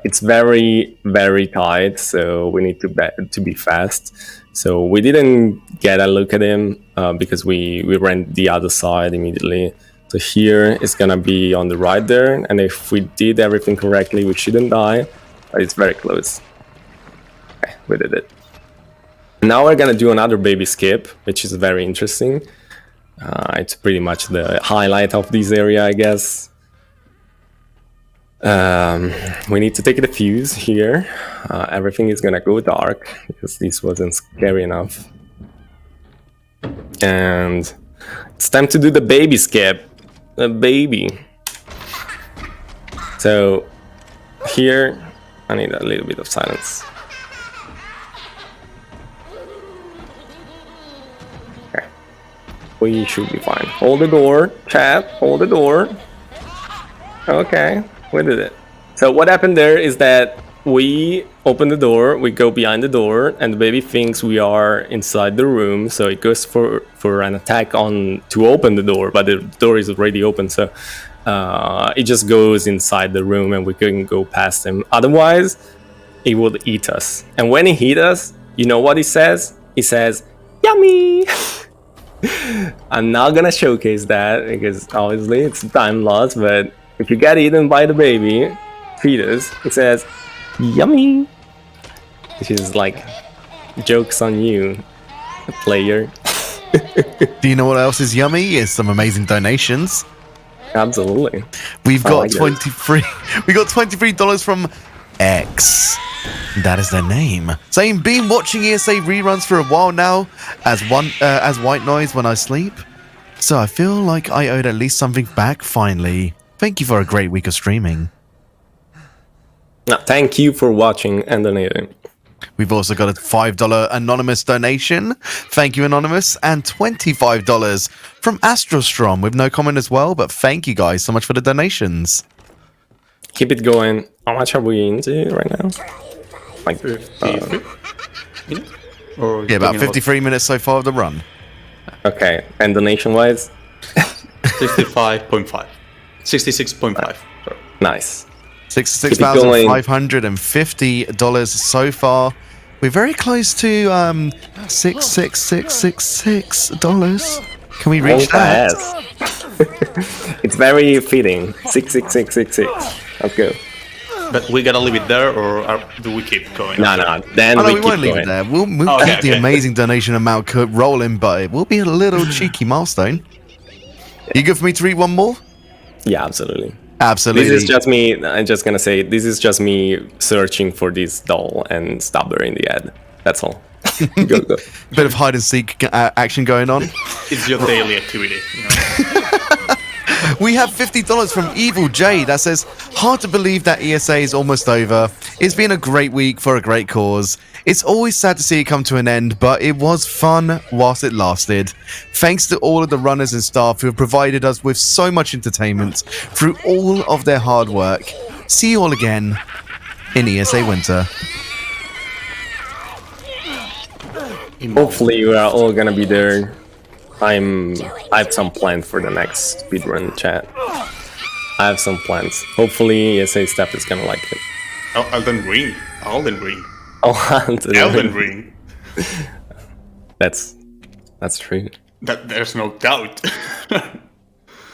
It's very, very tight, so we need to be fast. So we didn't get a look at him because we ran the other side immediately. So here it's gonna be on the right there, and if we did everything correctly, we shouldn't die, but it's very close. Okay, we did it. Now we're gonna do another baby skip, which is very interesting. It's pretty much the highlight of this area, I guess. We need to take the fuse here. Everything is gonna go dark because this wasn't scary enough. And it's time to do the baby skip. The baby. So here I need a little bit of silence. Okay. We should be fine. Hold the door, chat, hold the door. Okay. We did it. So what happened there is that we open the door, we go behind the door, and the baby thinks we are inside the room, so it goes for an attack on to open the door, but the door is already open, so it just goes inside the room and we couldn't go past him. Otherwise, he would eat us. And when he eats us, you know what he says? He says, "Yummy!" I'm not gonna showcase that because obviously it's time loss, but if you get eaten by the baby fetus, it says, "Yummy," which is like, joke's on you, player. Do you know what else is yummy? Is some amazing donations. Absolutely. We've got like 23. We got $23 from X. That is their name. Saying, been watching ESA reruns for a while now, as white noise when I sleep. So I feel like I owed at least something back finally. Thank you for a great week of streaming. No, thank you for watching and donating. We've also got a $5 anonymous donation. Thank you, Anonymous. And $25 from Astrostrom with no comment as well. But thank you guys so much for the donations. Keep it going. How much are we into right now? Like, Yeah, about 53 minutes so far of the run. Okay, and donation-wise? 65.5. 66.5. Nice. $66,550 so far. We're very close to $66666. Can we reach that? It's very fitting. 66666. Let's go. But we gotta leave it there, or do we keep going? No. Then Oh, no, we keep won't leave going. it there. We'll Okay, keep the okay. amazing donation amount rolling, but it will be a little cheeky milestone. You good for me to read one more? Yeah, absolutely. Absolutely. This is just me. I'm just gonna say this is just me searching for this doll and stab her in the head. That's all. Go. Bit of hide and seek action going on. It's your daily activity. You know? We have $50 from Evil J that says, hard to believe that ESA is almost over. It's been a great week for a great cause. It's always sad to see it come to an end, but it was fun whilst it lasted. Thanks to all of the runners and staff who have provided us with so much entertainment through all of their hard work. See you all again in ESA Winter. Hopefully, we are all gonna be there. I have some plans for the next speedrun chat. I have some plans. Hopefully, ESA staff is gonna like it. Oh, Elden Ring. Oh, Elden Ring. That's true. There's no doubt.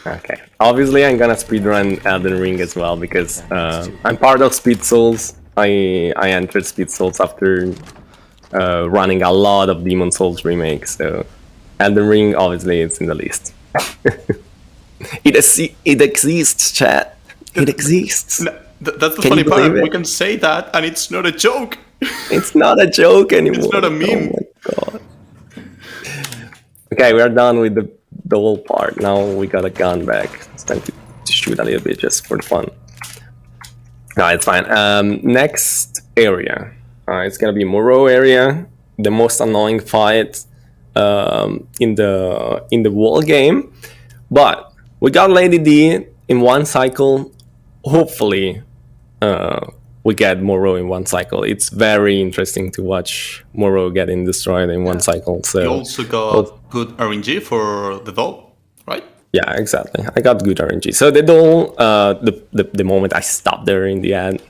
Okay. Obviously, I'm gonna speedrun Elden Ring as well because I'm part of Speed Souls. I entered Speed Souls after running a lot of Demon Souls remakes. So Elden Ring, obviously, it's in the list. It exists, chat. It exists. No, that's the Can funny you believe part. it? We can say that, and it's not a joke. It's not a joke anymore. It's not a meme. Oh my god. Okay, we are done with the whole part. Now we got a gun back. It's time to shoot a little bit just for fun. No, it's fine. Next area. It's gonna be Moreau area. The most annoying fight in the whole game. But we got Lady D in one cycle. Hopefully, we get Moreau in one cycle. It's very interesting to watch Moreau getting destroyed in one cycle. So You also got good RNG for the doll, right? yeah, exactly. I got good RNG. So the doll, the moment I stopped there in the end,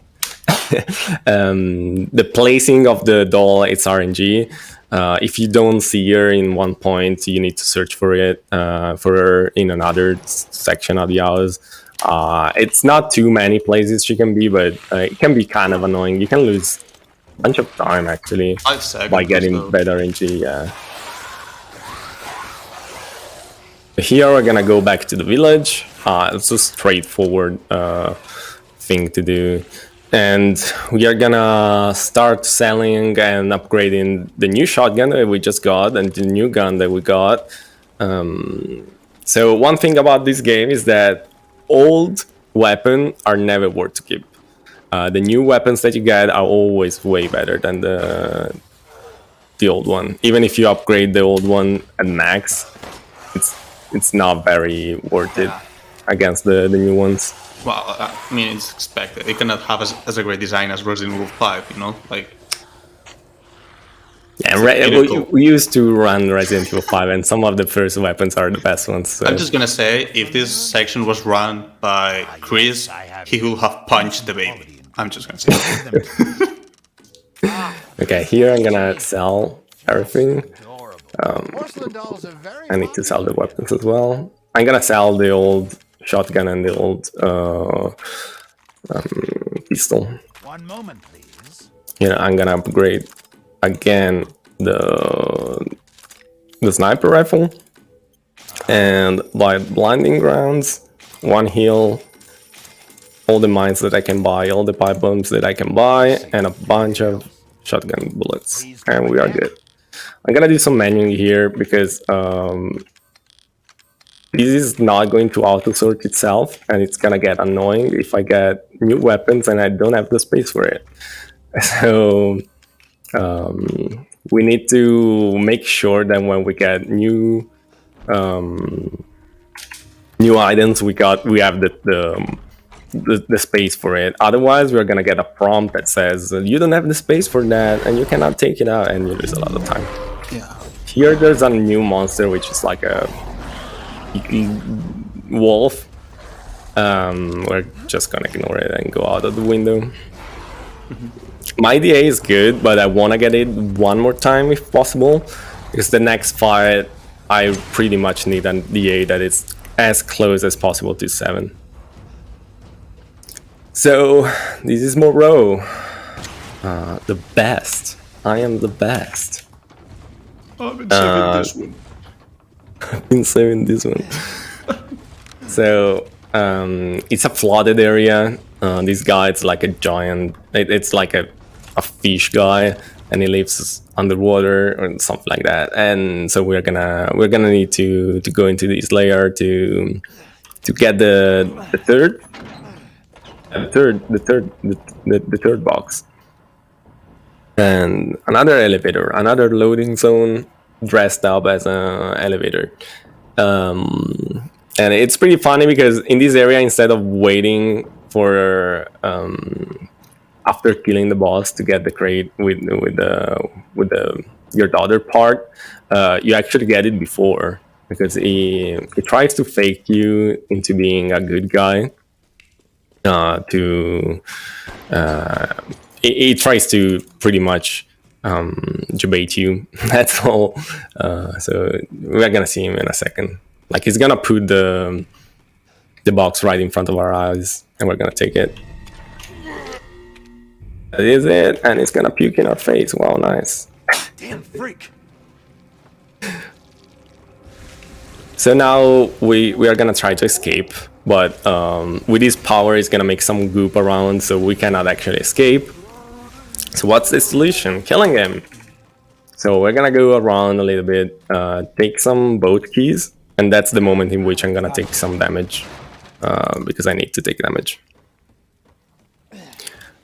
the placing of the doll, it's RNG. If you don't see her in one point, you need to search for her in another section of the house. It's not too many places she can be, but it can be kind of annoying. You can lose a bunch of time actually 5 seconds by getting or so. better RNG. Yeah. Here we're gonna go back to the village. It's a straightforward thing to do. And we are gonna start selling and upgrading the new shotgun that we just got and the new gun that we got. So one thing about this game is that old weapons are never worth to keep. The new weapons that you get are always way better than the old one. Even if you upgrade the old one at max, it's not very worth it against the new ones. Well, I mean, it's expected. It cannot have as a great design as Resident Evil 5, you know? Like, Yeah, pinnacle. we used to run Resident Evil 5, and some of the first weapons are the best ones. So. I'm just gonna say, if this section was run by Chris, he would have punched the baby. I'm just gonna say that. Okay, here I'm gonna sell everything. Porcelain dolls are very I need to sell the weapons as well. I'm gonna sell the old shotgun and the old pistol. One moment, please. I'm gonna upgrade again the sniper rifle and buy blinding rounds, one heal, all the mines that I can buy, all the pipe bombs that I can buy, and a bunch of shotgun bullets, and we are good. I'm gonna do some menuing here because this is not going to auto sort itself, and it's gonna get annoying if I get new weapons and I don't have the space for it. So we need to make sure that when we get new items, we have the space for it. Otherwise, we're gonna get a prompt that says you don't have the space for that, and you cannot take it out, and you lose a lot of time. Yeah. Here, there's a new monster which is like a wolf. We're just gonna ignore it and go out of the window. My DA is good, but I want to get it one more time if possible, because the next fight I pretty much need a DA that is as close as possible to 7. So this is Moreau, the best. I am the best. I've been saving this one. I've been saving this one. So it's a flooded area. This guy, it's like a giant. It's like a fish guy, and he lives underwater or something like that. And so we're gonna need to go into this layer to get the third box. And another elevator, another loading zone dressed up as an elevator. And it's pretty funny because in this area, instead of waiting for after killing the boss to get the crate with your daughter part, you actually get it before, because he tries to fake you into being a good guy. He tries to pretty much debate you. That's all. So we're gonna see him in a second. Like, he's gonna put the box right in front of our eyes, and we're gonna take it. That is it, and it's gonna puke in our face. Wow, nice. Damn freak! So now we are gonna try to escape, but with his power, he's gonna make some goop around, so we cannot actually escape. So what's the solution? Killing him. So we're gonna go around a little bit, take some boat keys, and that's the moment in which I'm gonna take some damage, because I need to take damage.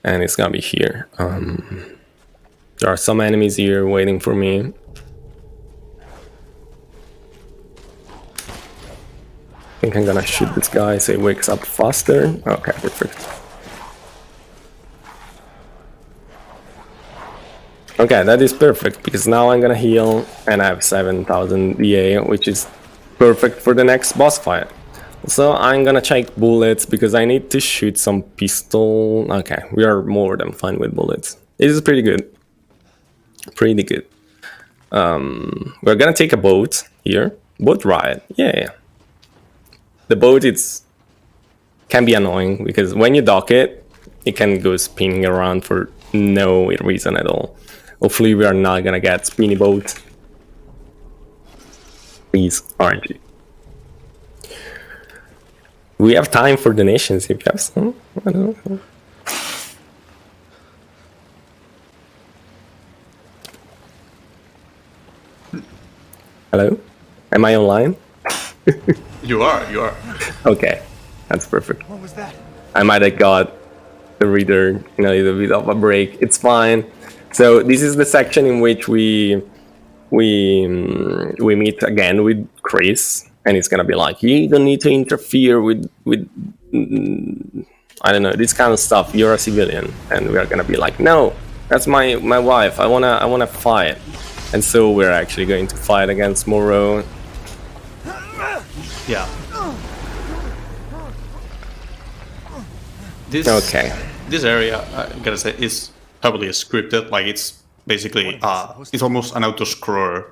And it's gonna be here. There are some enemies here waiting for me. I think I'm gonna shoot this guy so he wakes up faster. Okay, perfect. Okay, that is perfect, because now I'm gonna heal and I have 7,000 DA, which is perfect for the next boss fight. So I'm gonna check bullets because I need to shoot some pistol. Okay, we are more than fine with bullets. This is pretty good. Pretty good. We're gonna take a boat here. Boat ride. Yeah. The boat can be annoying because when you dock it, it can go spinning around for no reason at all. Hopefully we are not gonna get spinny boat. Please, RNG. We have time for donations if you have some. I don't know. Hello? Am I online? You are. Okay, that's perfect. What was that? I might have got the reader in a little bit of a break. It's fine. So this is the section in which we meet again with Chris, and it's gonna be like, you don't need to interfere with I don't know, this kind of stuff. You're a civilian, and we are gonna be like, no, that's my wife. I wanna fight, and so we're actually going to fight against Moreau. Yeah. This area, I gotta say, is heavily scripted. Like, it's basically it's almost an auto-scroller.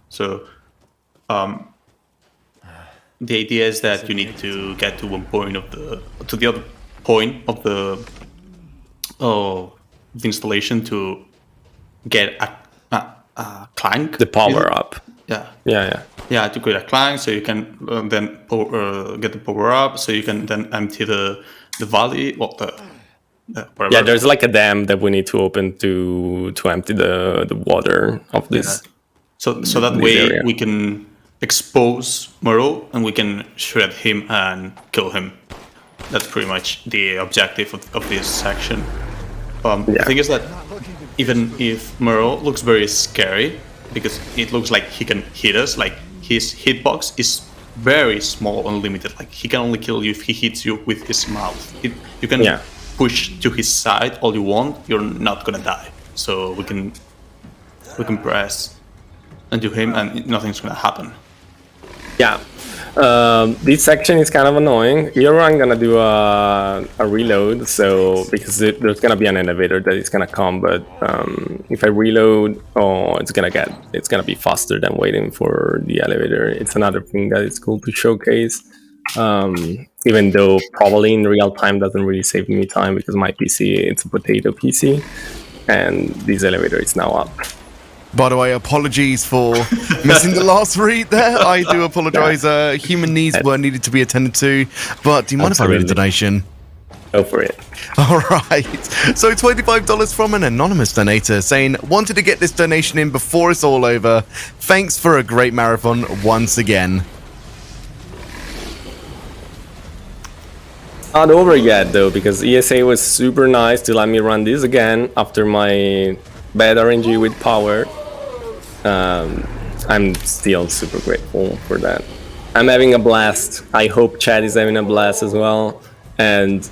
So the idea is that you need to get to one point to the other point of the installation to get a clank. The power up. Yeah, to create a clank, so you can then get the power up, so you can then empty the valley, or whatever. Yeah, there's like a dam that we need to open to empty the water of this. Yeah. So that way area. we can expose Moreau and we can shred him and kill him. That's pretty much the objective of this section. The thing is that even if Moreau looks very scary, because it looks like he can hit us, like his hitbox is very small and limited. Like, he can only kill you if he hits you with his mouth. You can push to his side all you want, you're not gonna die. So we can press and do him, and nothing's gonna happen. Yeah, This section is kind of annoying. Here I'm gonna do a reload, so because there's gonna be an elevator that is gonna come, but if I reload, it's gonna be faster than waiting for the elevator. It's another thing that is cool to showcase. Even though probably in real time doesn't really save me time because my PC, it's a potato PC, and this elevator is now up. By the way, apologies for missing the last read there. I do apologize. Human needs were needed to be attended to. But do you mind if I read a donation? Go for it. All right. So $25 from an anonymous donator saying, wanted to get this donation in before it's all over. Thanks for a great marathon once again. Not over yet though, because ESA was super nice to let me run this again after my bad RNG with power. I'm still super grateful for that. I'm having a blast. I hope Chad is having a blast as well. And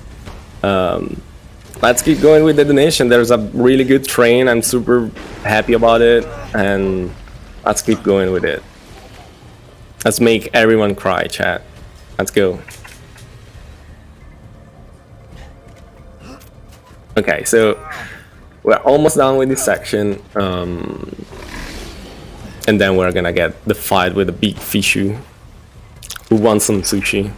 let's keep going with the donation. There's a really good train. I'm super happy about it. And let's keep going with it. Let's make everyone cry, Chad. Let's go. Okay, so we're almost done with this section. And then we're gonna get the fight with the big fishu. Who wants some sushi?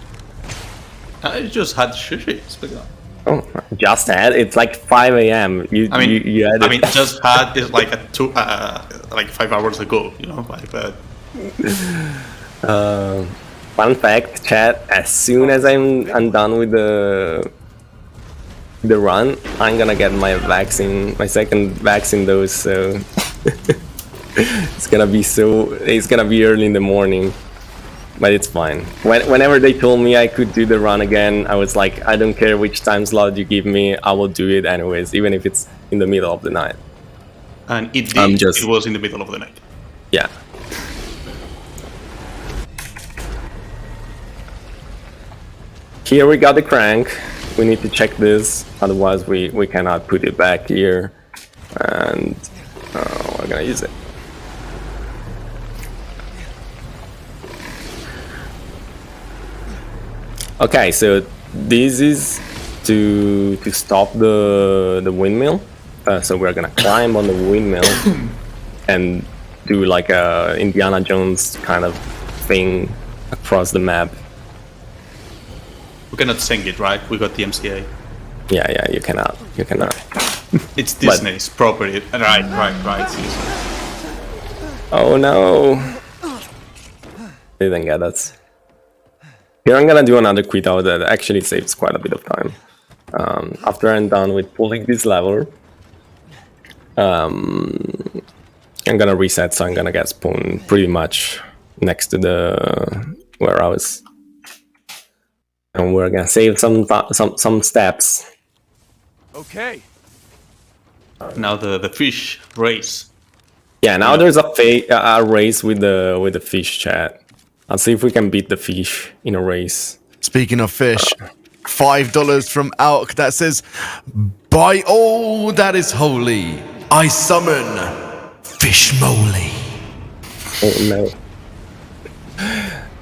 I just had sushi. Speaking of. Oh, just had? It's like 5 a.m. You had it. Just had is like like 5 hours ago, you know, like that. Fun fact, chat, as soon as I'm done with the run, I'm gonna get my vaccine, my second vaccine dose, so it's gonna be early in the morning, but it's fine. Whenever they told me I could do the run again, I was like, I don't care which time slot you give me, I will do it anyways, even if it's in the middle of the night. And it was in the middle of the night. Yeah. Here we got the crank. We need to check this, otherwise we cannot put it back here, and we're gonna use it. Okay, so this is to stop the windmill. So we're gonna climb on the windmill and do like a Indiana Jones kind of thing across the map. We cannot sing it, right? We got the MCA. Yeah, you cannot. It's Disney's property. Right. Oh no! Didn't get that. Here I'm gonna do another quit out that actually saves quite a bit of time. After I'm done with pulling this lever, I'm gonna reset, so I'm gonna get spawned pretty much next to the where I was. And we're gonna save some steps. Okay. Now the fish race. Yeah, now there's a race with the fish, chat. I'll see if we can beat the fish in a race. Speaking of fish, $5 from Alk that says, by all that is holy, I summon Fish Moly. Oh no.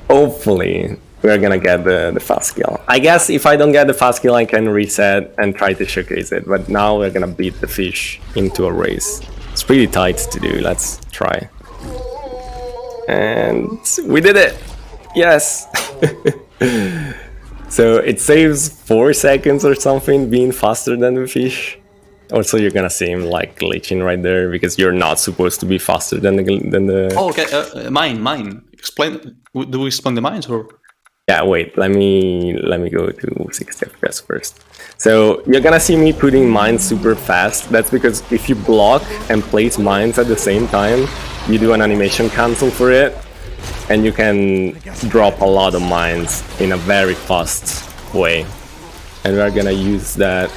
Hopefully we're gonna get the fast kill. I guess if I don't get the fast kill, I can reset and try to showcase it. But now we're gonna beat the fish into a race. It's pretty tight to do. Let's try. And we did it! Yes! So it saves 4 seconds or something being faster than the fish. Also, you're gonna see him like glitching right there because you're not supposed to be faster than the... Oh, okay. Mine. Explain. Do we explain the mines or? Yeah, wait. Let me go to 60 FPS first. So you're gonna see me putting mines super fast. That's because if you block and place mines at the same time, you do an animation cancel for it, and you can drop a lot of mines in a very fast way. And we're gonna use that.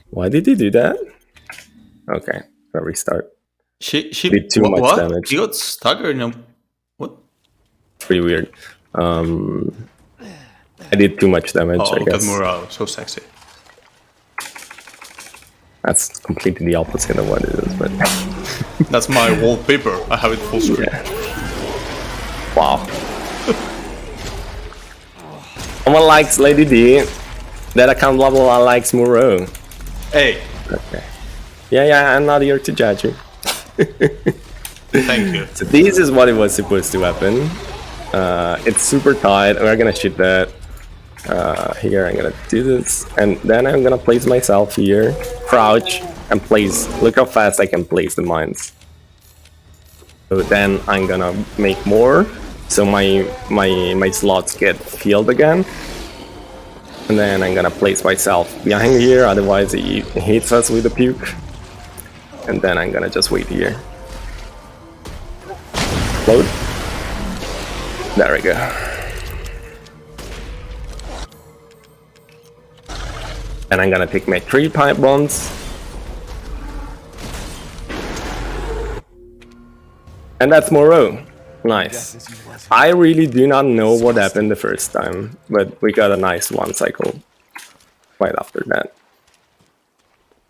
Why did he do that? Okay, I'll restart. She did too much damage. He got staggered. What? Pretty weird. I did too much damage, I guess. Morale, so sexy. That's completely the opposite of what it is, but... That's my wallpaper. I have it full screen. Yeah. Wow. Someone likes Lady D. That account blah blah blah likes Moreau. Hey, Okay. Yeah, I'm not here to judge you. thank you. So this is what it was supposed to happen. It's super tight. We're gonna shoot that. Here I'm gonna do this, and then I'm gonna place myself here, crouch, and place. Look how fast I can place the mines. So then I'm gonna make more, so my slots get filled again. And then I'm gonna place myself behind here, otherwise he hits us with the puke. And then I'm gonna just wait here. Load. There we go. And I'm gonna take my 3 pipe bombs. And that's Moreau. Nice. I really do not know what happened the first time, but we got a nice 1 cycle right after that.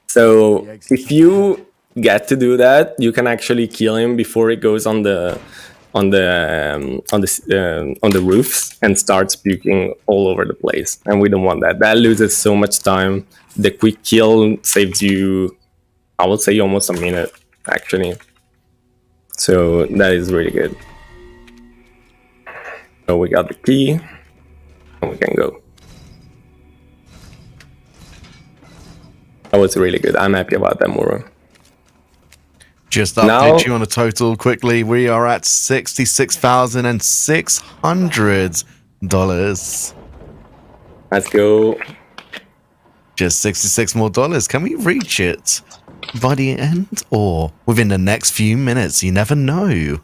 So if you get to do that, you can actually kill him before it goes on the roofs and starts puking all over the place, and we don't want that. That loses so much time. The quick kill saves you, I would say, almost a minute actually. So that is really good. So we got the key, and we can go. That was really good. I'm happy about that, Moro. Just Now- update you on a total quickly. We are at $66,600. Let's go. Just 66 more dollars. Can we reach it by the end or within the next few minutes? You never know.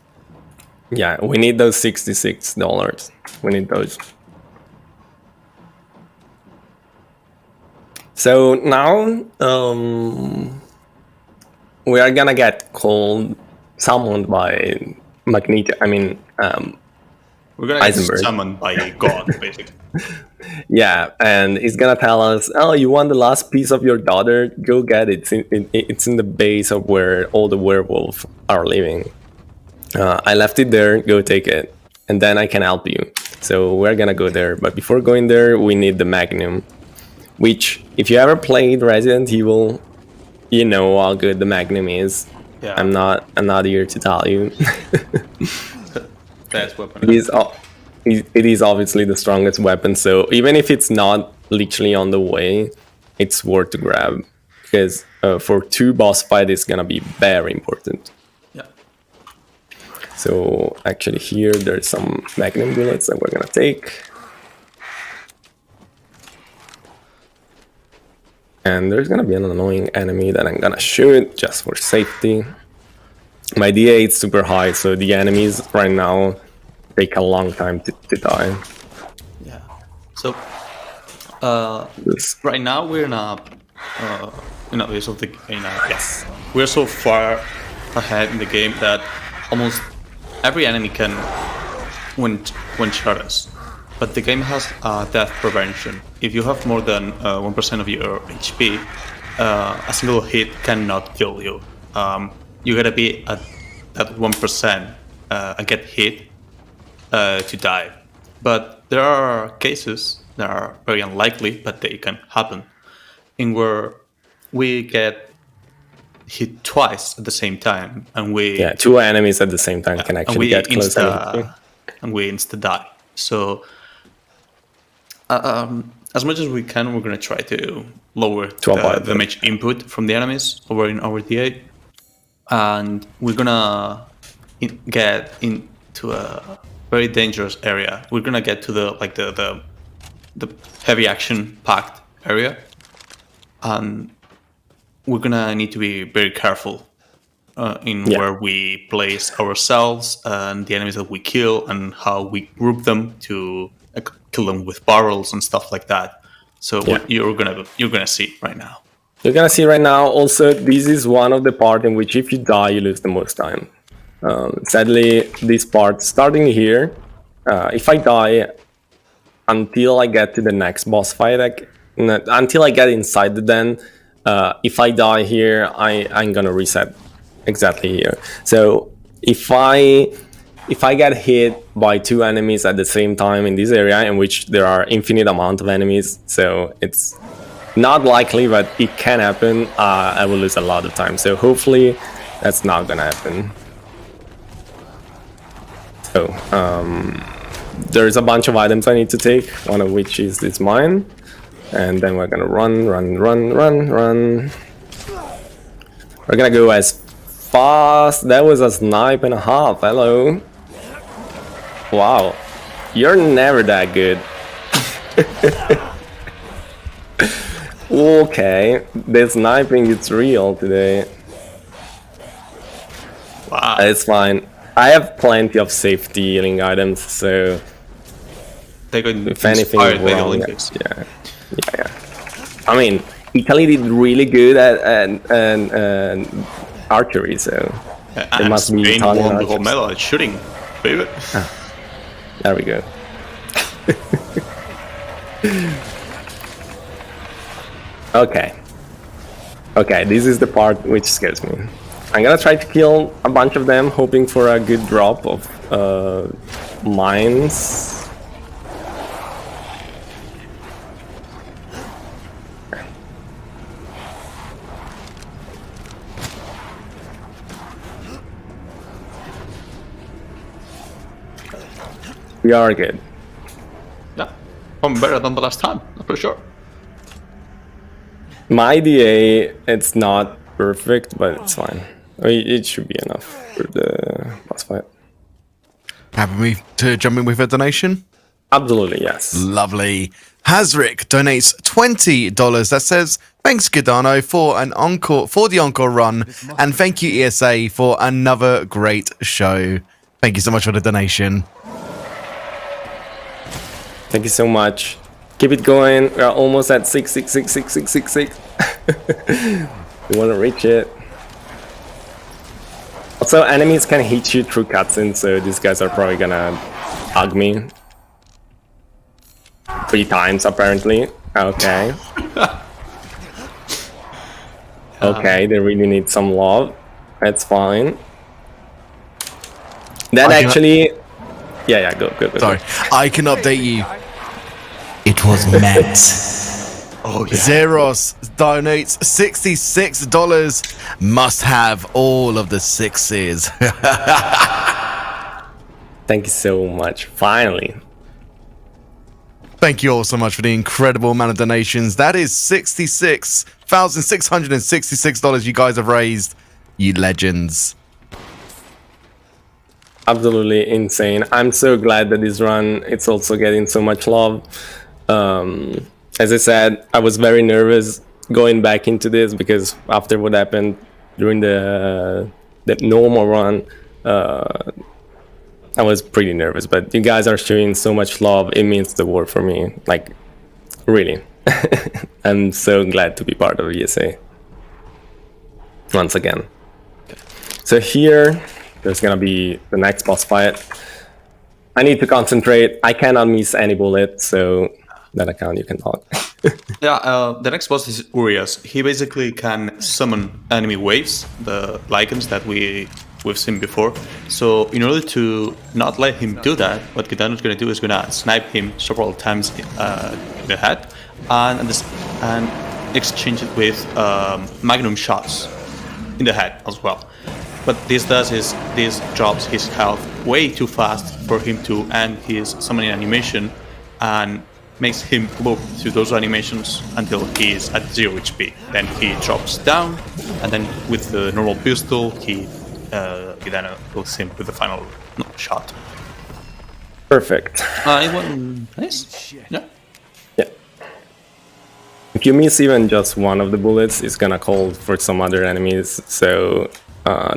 Yeah, we need those $66. We need those. So now, we are gonna get summoned by Magneto. We're gonna get Eisenberg. summoned by God, basically. Yeah, and he's gonna tell us, "Oh, you want the last piece of your daughter? Go get it. It's in the base of where all the werewolves are living. I left it there. Go take it, and then I can help you." So we're gonna go there. But before going there, we need the Magnum, which, if you ever played Resident Evil, you know how good the Magnum is. Yeah. I'm not here to tell you. Best weapon. It is obviously the strongest weapon, so even if it's not literally on the way, it's worth to grab, because for 2 boss fight it's gonna be very important. Yeah. So actually here there's some Magnum bullets that we're gonna take. And there's gonna be an annoying enemy that I'm gonna shoot just for safety. My DA is super high, so the enemies right now take a long time to die. Yeah. So, This- right now we're we're so far ahead in the game that almost every enemy can one-shot us. But the game has death prevention. If you have more than 1% of your HP, a single hit cannot kill you. You gotta be at that 1% and get hit to die. But there are cases that are very unlikely, but they can happen, in where we get hit twice at the same time, and we 2 enemies at the same time can actually get close. and we insta die. So as much as we can, we're gonna try to lower avoid the damage input from the enemies over in our DA, and we're gonna get into a very dangerous area. We're gonna get to the heavy action packed area, and we're gonna need to be very careful in where we place ourselves and the enemies that we kill, and how we group them to kill them with barrels and stuff like that. So what you're gonna see right now. You're gonna see right now. Also, this is one of the part in which if you die, you lose the most time. Sadly, this part starting here, if I die until I get to the next boss fight, until I get inside the den, if I die here, I'm gonna reset exactly here. So if I if I get hit by 2 enemies at the same time in this area, in which there are infinite amount of enemies, so it's not likely, but it can happen, I will lose a lot of time. So hopefully that's not gonna happen. So there's a bunch of items I need to take, one of which is this mine, and then we're gonna run. We're gonna go as fast. That was a snipe and a half. Hello. Wow, you're never that good. Okay, the sniping is real today. Wow. It's fine. I have plenty of safety healing items, so They're going if anything inspired is by the wrong, Olympics. yeah. I mean, Italy did really good at archery, so And must be Spain Italian won the gold archers. medal at shooting, baby. there we go. Okay, this is the part which scares me. I'm gonna try to kill a bunch of them, hoping for a good drop of mines. We are good. Yeah, I'm better than the last time, that's for sure. My DA, it's not perfect, but it's fine. I mean, it should be enough for the boss fight. Happy to jump in with a donation? Absolutely, yes. Lovely. Hazrick donates $20 that says, thanks Gidano for the encore run, and thank you ESA for another great show. Thank you so much for the donation. Thank you so much. Keep it going. We are almost at 6666666. We want to reach it. Also, enemies can hit you through cutscenes, so these guys are probably gonna hug me 3 times apparently. Okay. Okay, they really need some love. That's fine. Then I can- actually, yeah, go. Sorry, I can update you. It was met. Oh yeah. Zeros donates $66. Must have all of the 6s. thank you so much. Finally. Thank you all so much for the incredible amount of donations. That is $66,666 you guys have raised. You legends. Absolutely insane. I'm so glad that this run, it's also getting so much love. As I said, I was very nervous going back into this because after what happened during the normal run, I was pretty nervous. But you guys are showing so much love. It means the world for me. Like, really. I'm so glad to be part of ESA. Once again. So here, there's gonna be the next boss fight. I need to concentrate. I cannot miss any bullet, so that account you can talk. Yeah, the next boss is Urias. He basically can summon enemy waves, the lichens that we've seen before. So in order to not let him do that, what Gidano is going to do is going to snipe him several times in the head and exchange it with magnum shots in the head as well. What this does is this drops his health way too fast for him to end his summoning animation and makes him loop through those animations until he is at 0 HP. Then he drops down, and then with the normal pistol, Gidano kills him with the final shot. Perfect. It went nice. Yeah. Yeah. If you miss even just one of the bullets, it's gonna call for some other enemies. So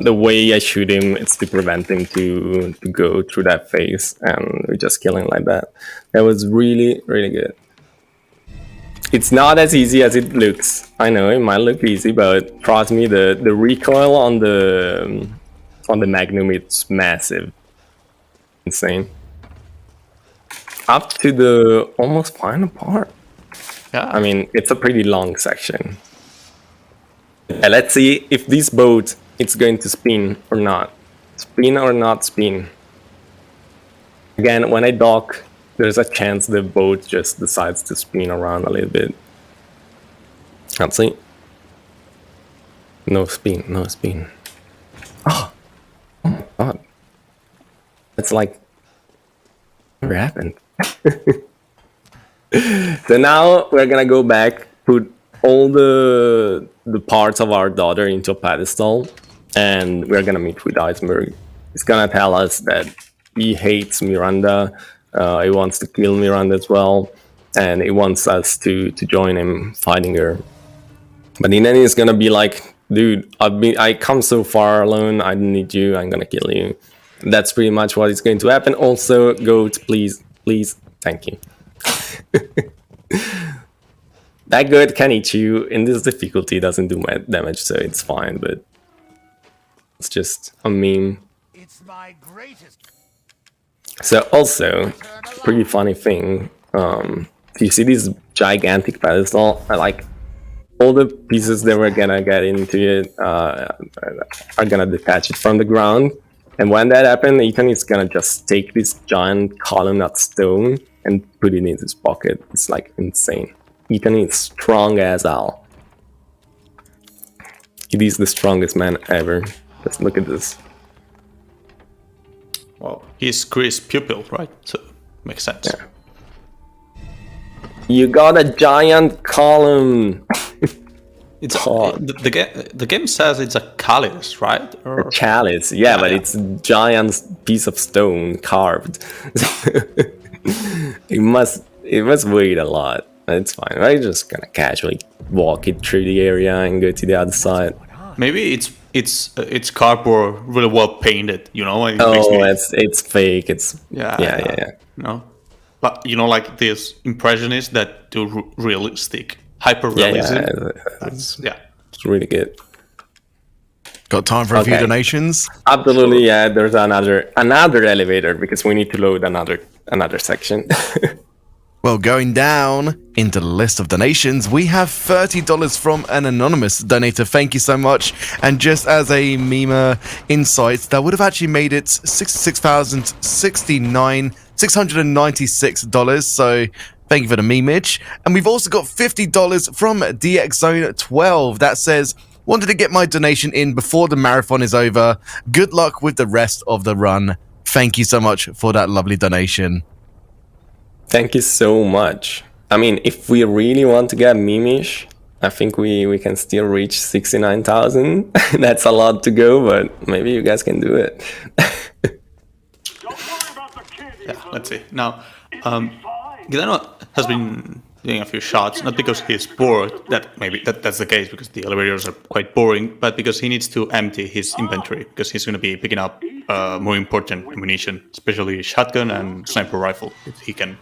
the way I shoot him, it's to prevent him to go through that phase, and we just kill him like that. That was really, really good. It's not as easy as it looks. I know it might look easy, but trust me, the recoil on the Magnum, it's massive, insane. Up to the almost final part. Yeah. I mean, it's a pretty long section. Yeah, let's see if this boat it's going to spin or not. Spin or not spin. Again, when I dock, there's a chance the boat just decides to spin around a little bit. Can't see. No spin, no spin. Oh my god. It's like never happened. So now we're gonna go back, put all the parts of our daughter into a pedestal, and we're gonna meet with Iceberg. He's gonna tell us that he hates Miranda, he wants to kill Miranda as well, and he wants us to join him fighting her. But then he's gonna be like, dude, I come so far alone, I don't need you, I'm gonna kill you. That's pretty much what is going to happen. Also, Goat, please, thank you. That Goat can eat you in this difficulty, doesn't do damage, so it's fine, but it's just a meme. It's my greatest. So also, pretty funny thing, you see this gigantic pedestal, like all the pieces that we're gonna get into it are gonna detach it from the ground. And when that happens, Ethan is gonna just take this giant column of stone and put it in his pocket. It's like insane. Ethan is strong as hell. He is the strongest man ever. Just look at this. Well, he's Chris' pupil, right? So makes sense. Yeah. You got a giant column. It's the game says it's a chalice, right? A chalice, yeah, but it's a giant piece of stone carved. it must weigh a lot. It's fine. I'm just gonna casually walk it through the area and go to the other side. Maybe it's cardboard, really well painted. You know? And It's fake. It's yeah. No, but you know, like this impressionist that do realistic, hyper realism. It's really good. Got time for a few donations? Absolutely, yeah. There's another elevator because we need to load another section. Well, going down into the list of donations, we have $30 from an anonymous donator. Thank you so much. And just as a meme insight, that would have actually made it $696. So thank you for the memeage. And we've also got $50 from DX Zone 12 that says, wanted to get my donation in before the marathon is over. Good luck with the rest of the run. Thank you so much for that lovely donation. Thank you so much. I mean, if we really want to get meme-ish, I think we can still reach 69,000. That's a lot to go, but maybe you guys can do it. Yeah, let's see. Now, Gidano has been doing a few shots, not because he's bored, that's the case, because the elevators are quite boring, but because he needs to empty his inventory, because he's going to be picking up more important ammunition, especially shotgun and sniper rifle, if he can.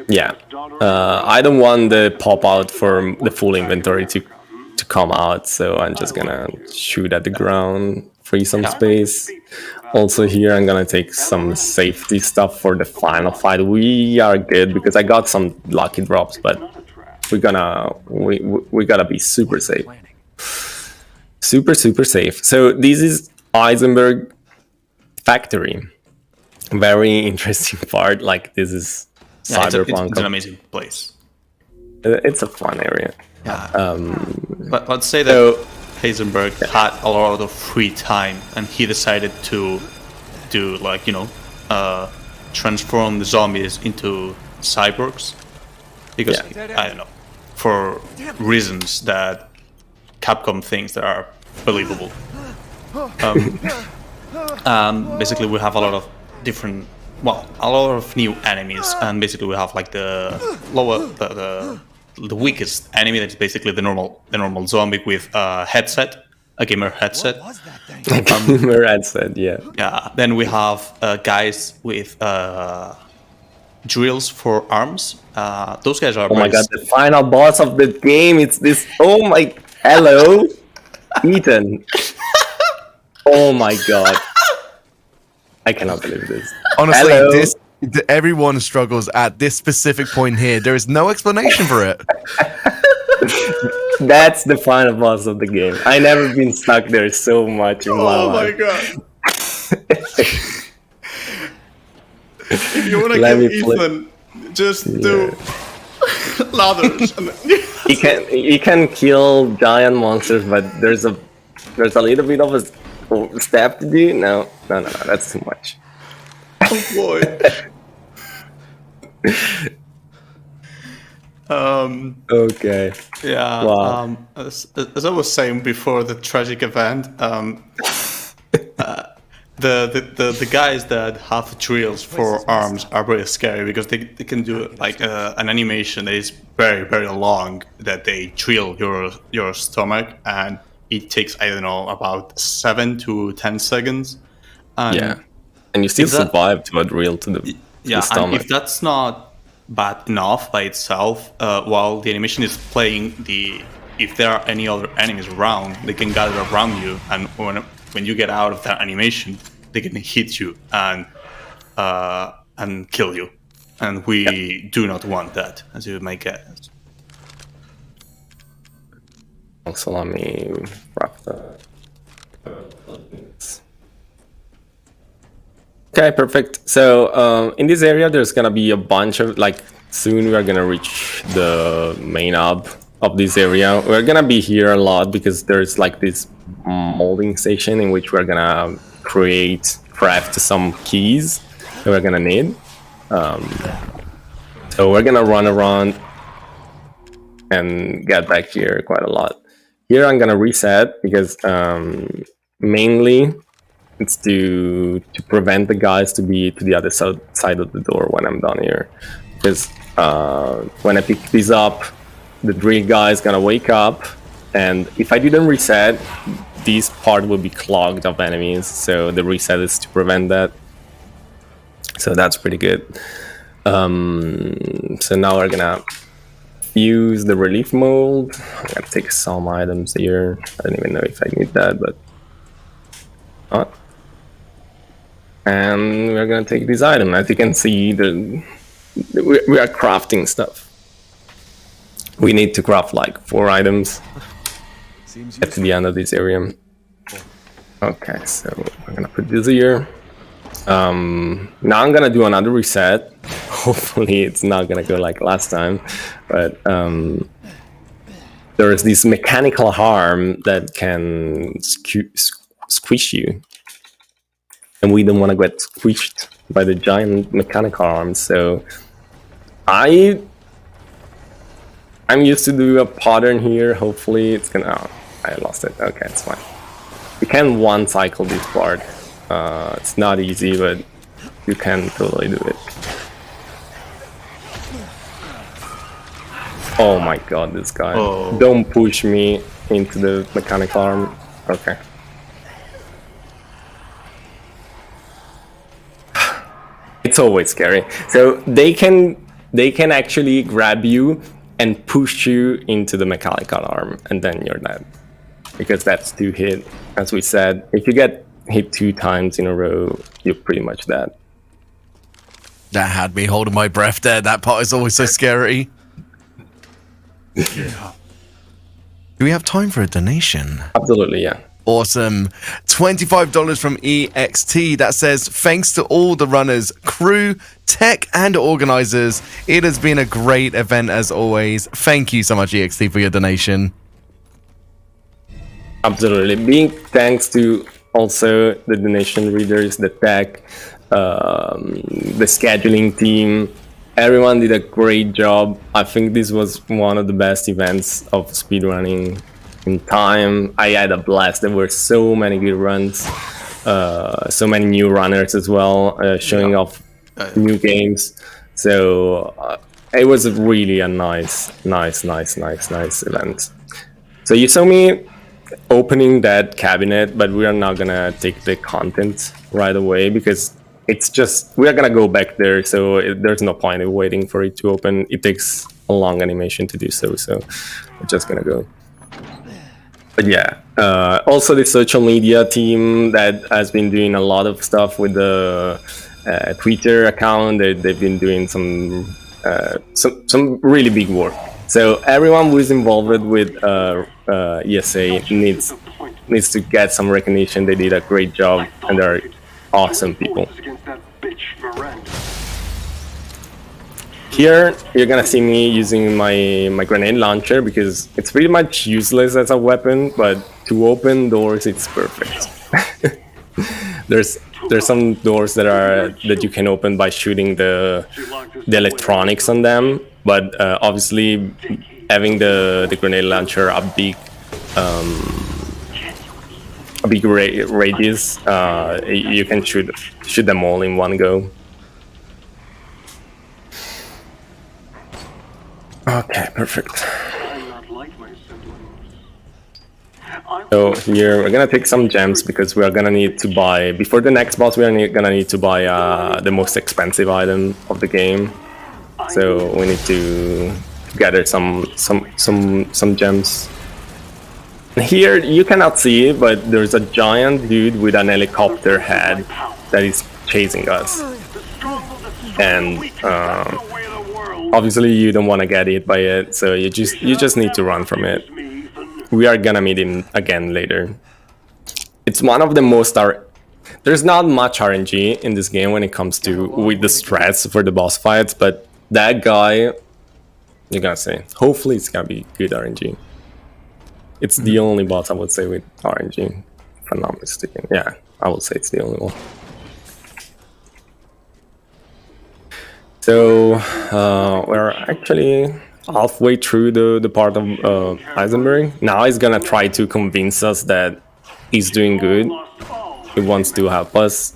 Yeah, I don't want the pop-out for the full inventory to come out, so I'm just gonna shoot at the ground, free some space. Also here I'm gonna take some safety stuff for the final fight. We are good because I got some lucky drops, but we gotta be super safe. Super safe. So this is Eisenberg factory. Very interesting part. Like this is cyberpunk. It's an amazing place. It's a fun area. Yeah. But let's say that Heisenberg had a lot of free time, and he decided to do transform the zombies into cyborgs because I don't know, for reasons that Capcom thinks that are believable. Basically, we have a lot of new enemies, and basically we have like the weakest enemy, that's basically the normal zombie with a headset, a gamer headset. What was that thing? Gamer headset, yeah. Yeah. Then we have guys with drills for arms. Those guys are. Oh my god! The final boss of the game. It's this. Oh my. Hello, Ethan. Oh my god. I cannot believe this. Honestly, Hello. Everyone struggles at this specific point here. There is no explanation for it. That's the final boss of the game. I never been stuck there so much in my life. god. If you want to Let kill me play- Ethan, just do ladders. And You can kill giant monsters, but there's a little bit of a step to do. No, that's too much. oh boy. Okay. Yeah. Wow. As I was saying before the tragic event, the guys that have drills for arms are very scary because they can do like an animation that is very, very long, that they drill your stomach, and it takes, I don't know, about 7 to 10 seconds. And Yeah. And you still Is that- survive to a drill to the yeah, and stomach. if that's not bad enough by itself, while the animation is playing, if there are any other enemies around, they can gather around you, and when you get out of that animation, they can hit you and kill you. And we do not want that, as you may guess. So let me wrap the. Okay, perfect. So in this area, there's gonna be a bunch of soon we are gonna reach the main hub of this area. We're gonna be here a lot because there's this molding station in which we're gonna craft some keys that we're gonna need. So we're gonna run around and get back here quite a lot. Here I'm gonna reset because mainly it's to prevent the guys to be to the other side of the door when I'm done here. Because when I pick this up, the drill guy is gonna wake up, and if I didn't reset, this part will be clogged of enemies. So the reset is to prevent that. So that's pretty good. So now we're gonna use the relief mold. I'm gonna take some items here. I don't even know if I need that, but not. And we're gonna take this item. As you can see, we are crafting stuff. We need to craft 4 items. Get to the end of this area. Okay, so I'm gonna put this here. Now I'm gonna do another reset. Hopefully it's not gonna go like last time, but there is this mechanical harm that can squish you, and we don't want to get squished by the giant mechanical arms. So I'm used to do a pattern here. Hopefully it's gonna. Oh, I lost it. Okay, it's fine. You can one cycle this part. It's not easy, but you can totally do it. Oh my god, this guy. Oh. Don't push me into the mechanical arm. Okay. It's always scary. So they can actually grab you and push you into the mechanical arm, and then you're dead. Because that's 2 hit. As we said, if you get hit 2 times in a row, you're pretty much dead. That had me holding my breath there. That part is always so scary. Yeah. Do we have time for a donation? Absolutely, yeah. Awesome. $25 from EXT that says, thanks to all the runners, crew, tech, and organizers. It has been a great event as always. Thank you so much, EXT, for your donation. Absolutely. Big thanks to also the donation readers, the tech, the scheduling team. Everyone did a great job. I think this was one of the best events of speedrunning in time. I had a blast. There were so many good runs, so many new runners as well, showing off new games. So it was really a nice event. So you saw me opening that cabinet, but we are not gonna take the content right away because it's just we are gonna go back there, so there's no point in waiting for it to open. It takes a long animation to do so, so we're just gonna go. But yeah, also the social media team that has been doing a lot of stuff with the Twitter account. They've been doing some really big work. So everyone who is involved with ESA needs to get some recognition. They did a great job, and they're awesome people. Against that bitch, Miranda. Here, you're gonna see me using my grenade launcher because it's pretty much useless as a weapon, but to open doors, it's perfect. There's some doors that you can open by shooting the electronics on them, but obviously having the grenade launcher a big radius, you can shoot them all in one go. Okay, perfect. So here we're gonna take some gems because we are gonna need to buy before the next boss. We are gonna need to buy the most expensive item of the game. So we need to gather some gems. Here you cannot see it, but there's a giant dude with an helicopter head that is chasing us, and obviously you don't want to get hit by it, so you just need to run from it. We are gonna meet him again later. It's one of the most there's not much RNG in this game when it comes to with the strats for the boss fights, but that guy, you're gonna say, hopefully it's gonna be good RNG. It's the only boss I would say with RNG, if I'm not mistaken. Yeah, I would say it's the only one. So we're actually halfway through the part of Eisenberg. Now he's gonna try to convince us that he's doing good. He wants to help us.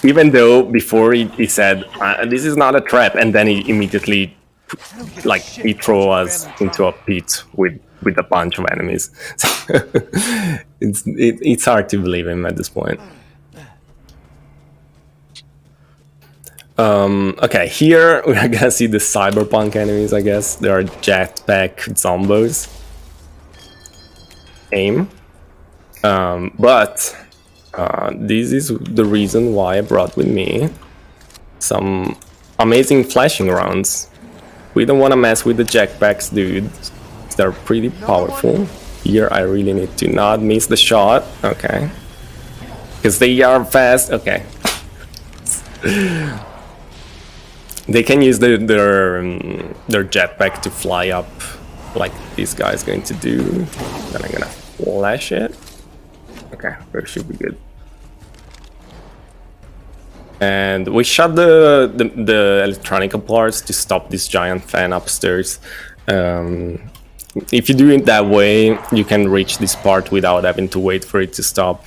Even though before he said, this is not a trap, and then he immediately he throw us into a pit with a bunch of enemies. It's hard to believe him at this point. Okay, here we're gonna see the cyberpunk enemies, I guess. They are jetpack zombos. Aim. But this is the reason why I brought with me some amazing flashing rounds. We don't want to mess with the jetpacks, dude. They're pretty powerful. Here I really need to not miss the shot. Okay. Because they are fast. Okay. They can use their jetpack to fly up like this guy's going to do. Then I'm gonna flash it. Okay, that should be good. And we shot the electronic parts to stop this giant fan upstairs. If you do it that way, you can reach this part without having to wait for it to stop.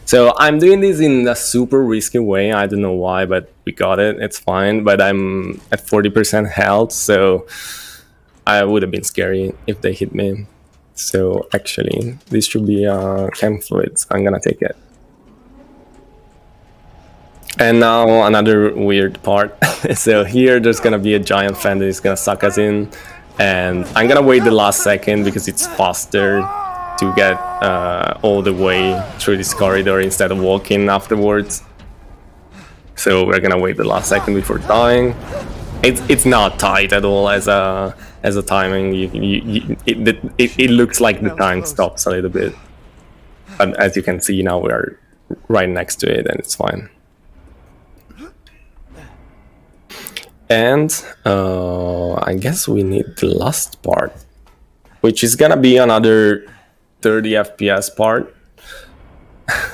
So I'm doing this in a super risky way. I don't know why, but we got it. It's fine. But I'm at 40% health, so I would have been scary if they hit me. So actually, this should be chem fluids. I'm gonna take it. And now another weird part. So here there's gonna be a giant fan that is gonna suck us in. And I'm gonna wait the last second because it's faster to get all the way through this corridor instead of walking afterwards. So we're gonna wait the last second before dying. It's not tight at all as a timing. It looks like the time stops a little bit, but as you can see now we are right next to it and it's fine. And I guess we need the last part, which is gonna be another 30 FPS part.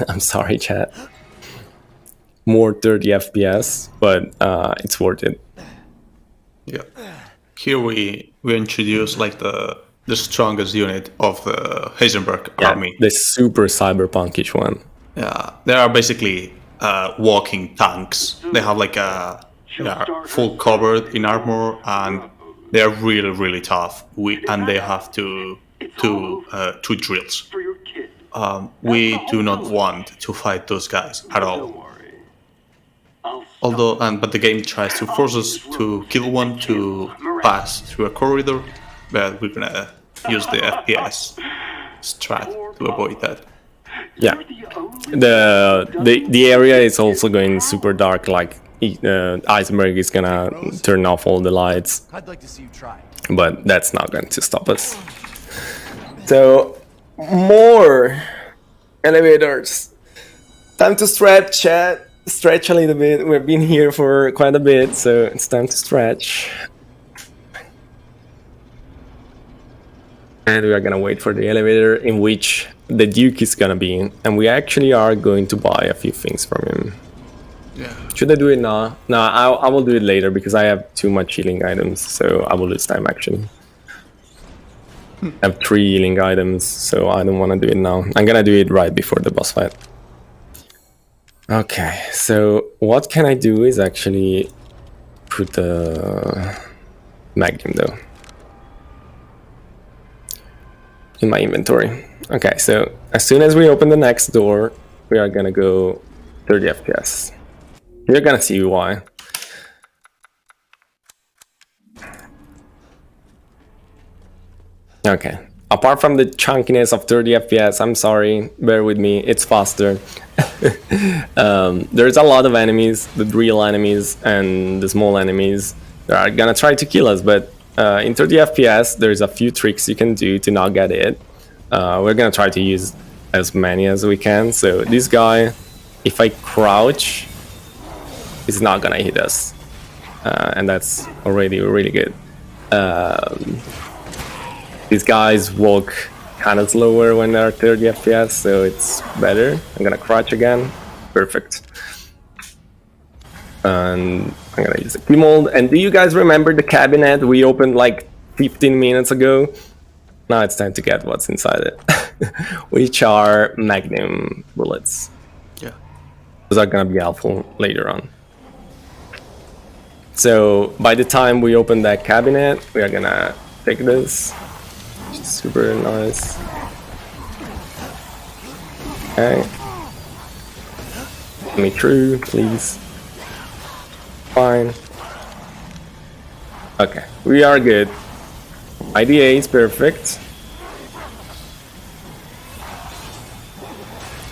I'm sorry, chat. More 30 FPS, but it's worth it. Yeah. Here we introduce like the strongest unit of the Heisenberg army. The super cyberpunkish one. Yeah, they are basically walking tanks. They have like they are full covered in armor and they are really tough. And they have two drills. We do not want to fight those guys at all. But the game tries to force us to kill one to pass through a corridor, but we're gonna use the FPS strat to avoid that. Yeah, the area is also going super dark. Like Eisenberg is gonna turn off all the lights. I'd like to see you try. But that's not going to stop us. So more elevators. Time to stretch, chat. stretch a little bit. We've been here for quite a bit, so it's time to stretch. And we are gonna wait for the elevator in which the Duke is gonna be in. And we actually are going to buy a few things from him. Yeah. Should I do it now? No, I will do it later because I have too much healing items, so I will lose time actually. I have 3 healing items, so I don't want to do it now. I'm gonna do it right before the boss fight. Okay, so what can I do is actually put the Magnum though in my inventory. Okay, so as soon as we open the next door, we are gonna go 30 FPS. You're gonna see why. Okay, apart from the chunkiness of 30 FPS, I'm sorry, bear with me, it's faster. There's a lot of enemies, the real enemies and the small enemies that are gonna try to kill us, but in 30 FPS, there's a few tricks you can do to not get it. We're gonna try to use as many as we can. So this guy, if I crouch, is not gonna hit us, and that's already really good. These guys walk kind of slower when they're 30 FPS, so it's better. I'm gonna crouch again. Perfect. And I'm gonna use the key mold. And do you guys remember the cabinet we opened like 15 minutes ago? Now it's time to get what's inside it, which are Magnum bullets. Yeah. Those are gonna be helpful later on. So by the time we open that cabinet, we are gonna take this. Super nice. Okay. Let me through, please. Fine. Okay, we are good. IDA is perfect.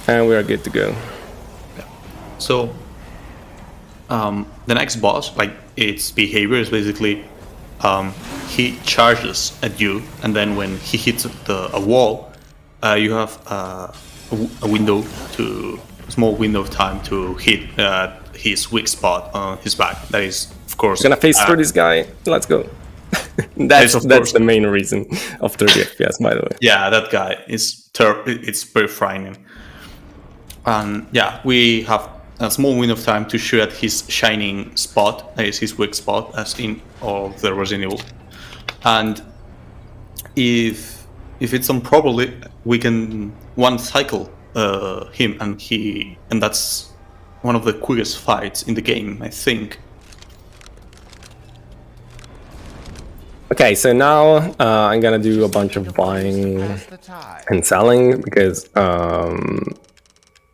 And we are good to go. So, the next boss, like its behavior is basically he charges at you, and then when he hits a wall, you have a small window of time to hit his weak spot on his back. That is, of course, Gonna face through this guy. Let's go. that's the main reason of 30 FPS, by the way. Yeah, that guy is it's very frightening. And yeah, we have a small window of time to shoot at his shining spot, that is his weak spot, as in all of the Resident Evil. And if it's done properly, we can one cycle him, and that's one of the quickest fights in the game, I think. Okay, so now I'm gonna do a bunch of buying and selling because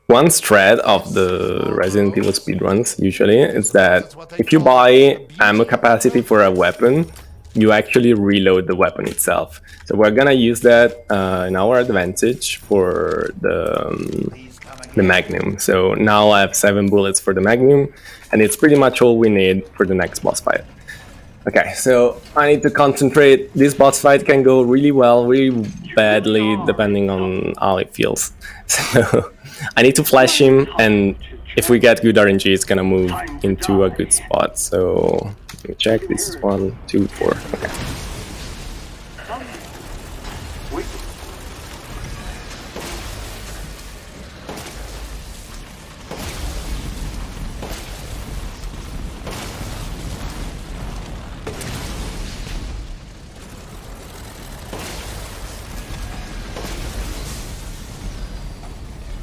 one thread of the Resident Evil speedruns usually is that if you buy ammo capacity for a weapon, you actually reload the weapon itself. So we're gonna use that in our advantage for the Magnum. So now I have 7 bullets for the Magnum, and it's pretty much all we need for the next boss fight. Okay, so I need to concentrate. This boss fight can go really well, really badly, depending on how it feels. So I need to flash him, and if we get good RNG, it's gonna move into a good spot. So let me check. This is 1, 2, 4. Okay.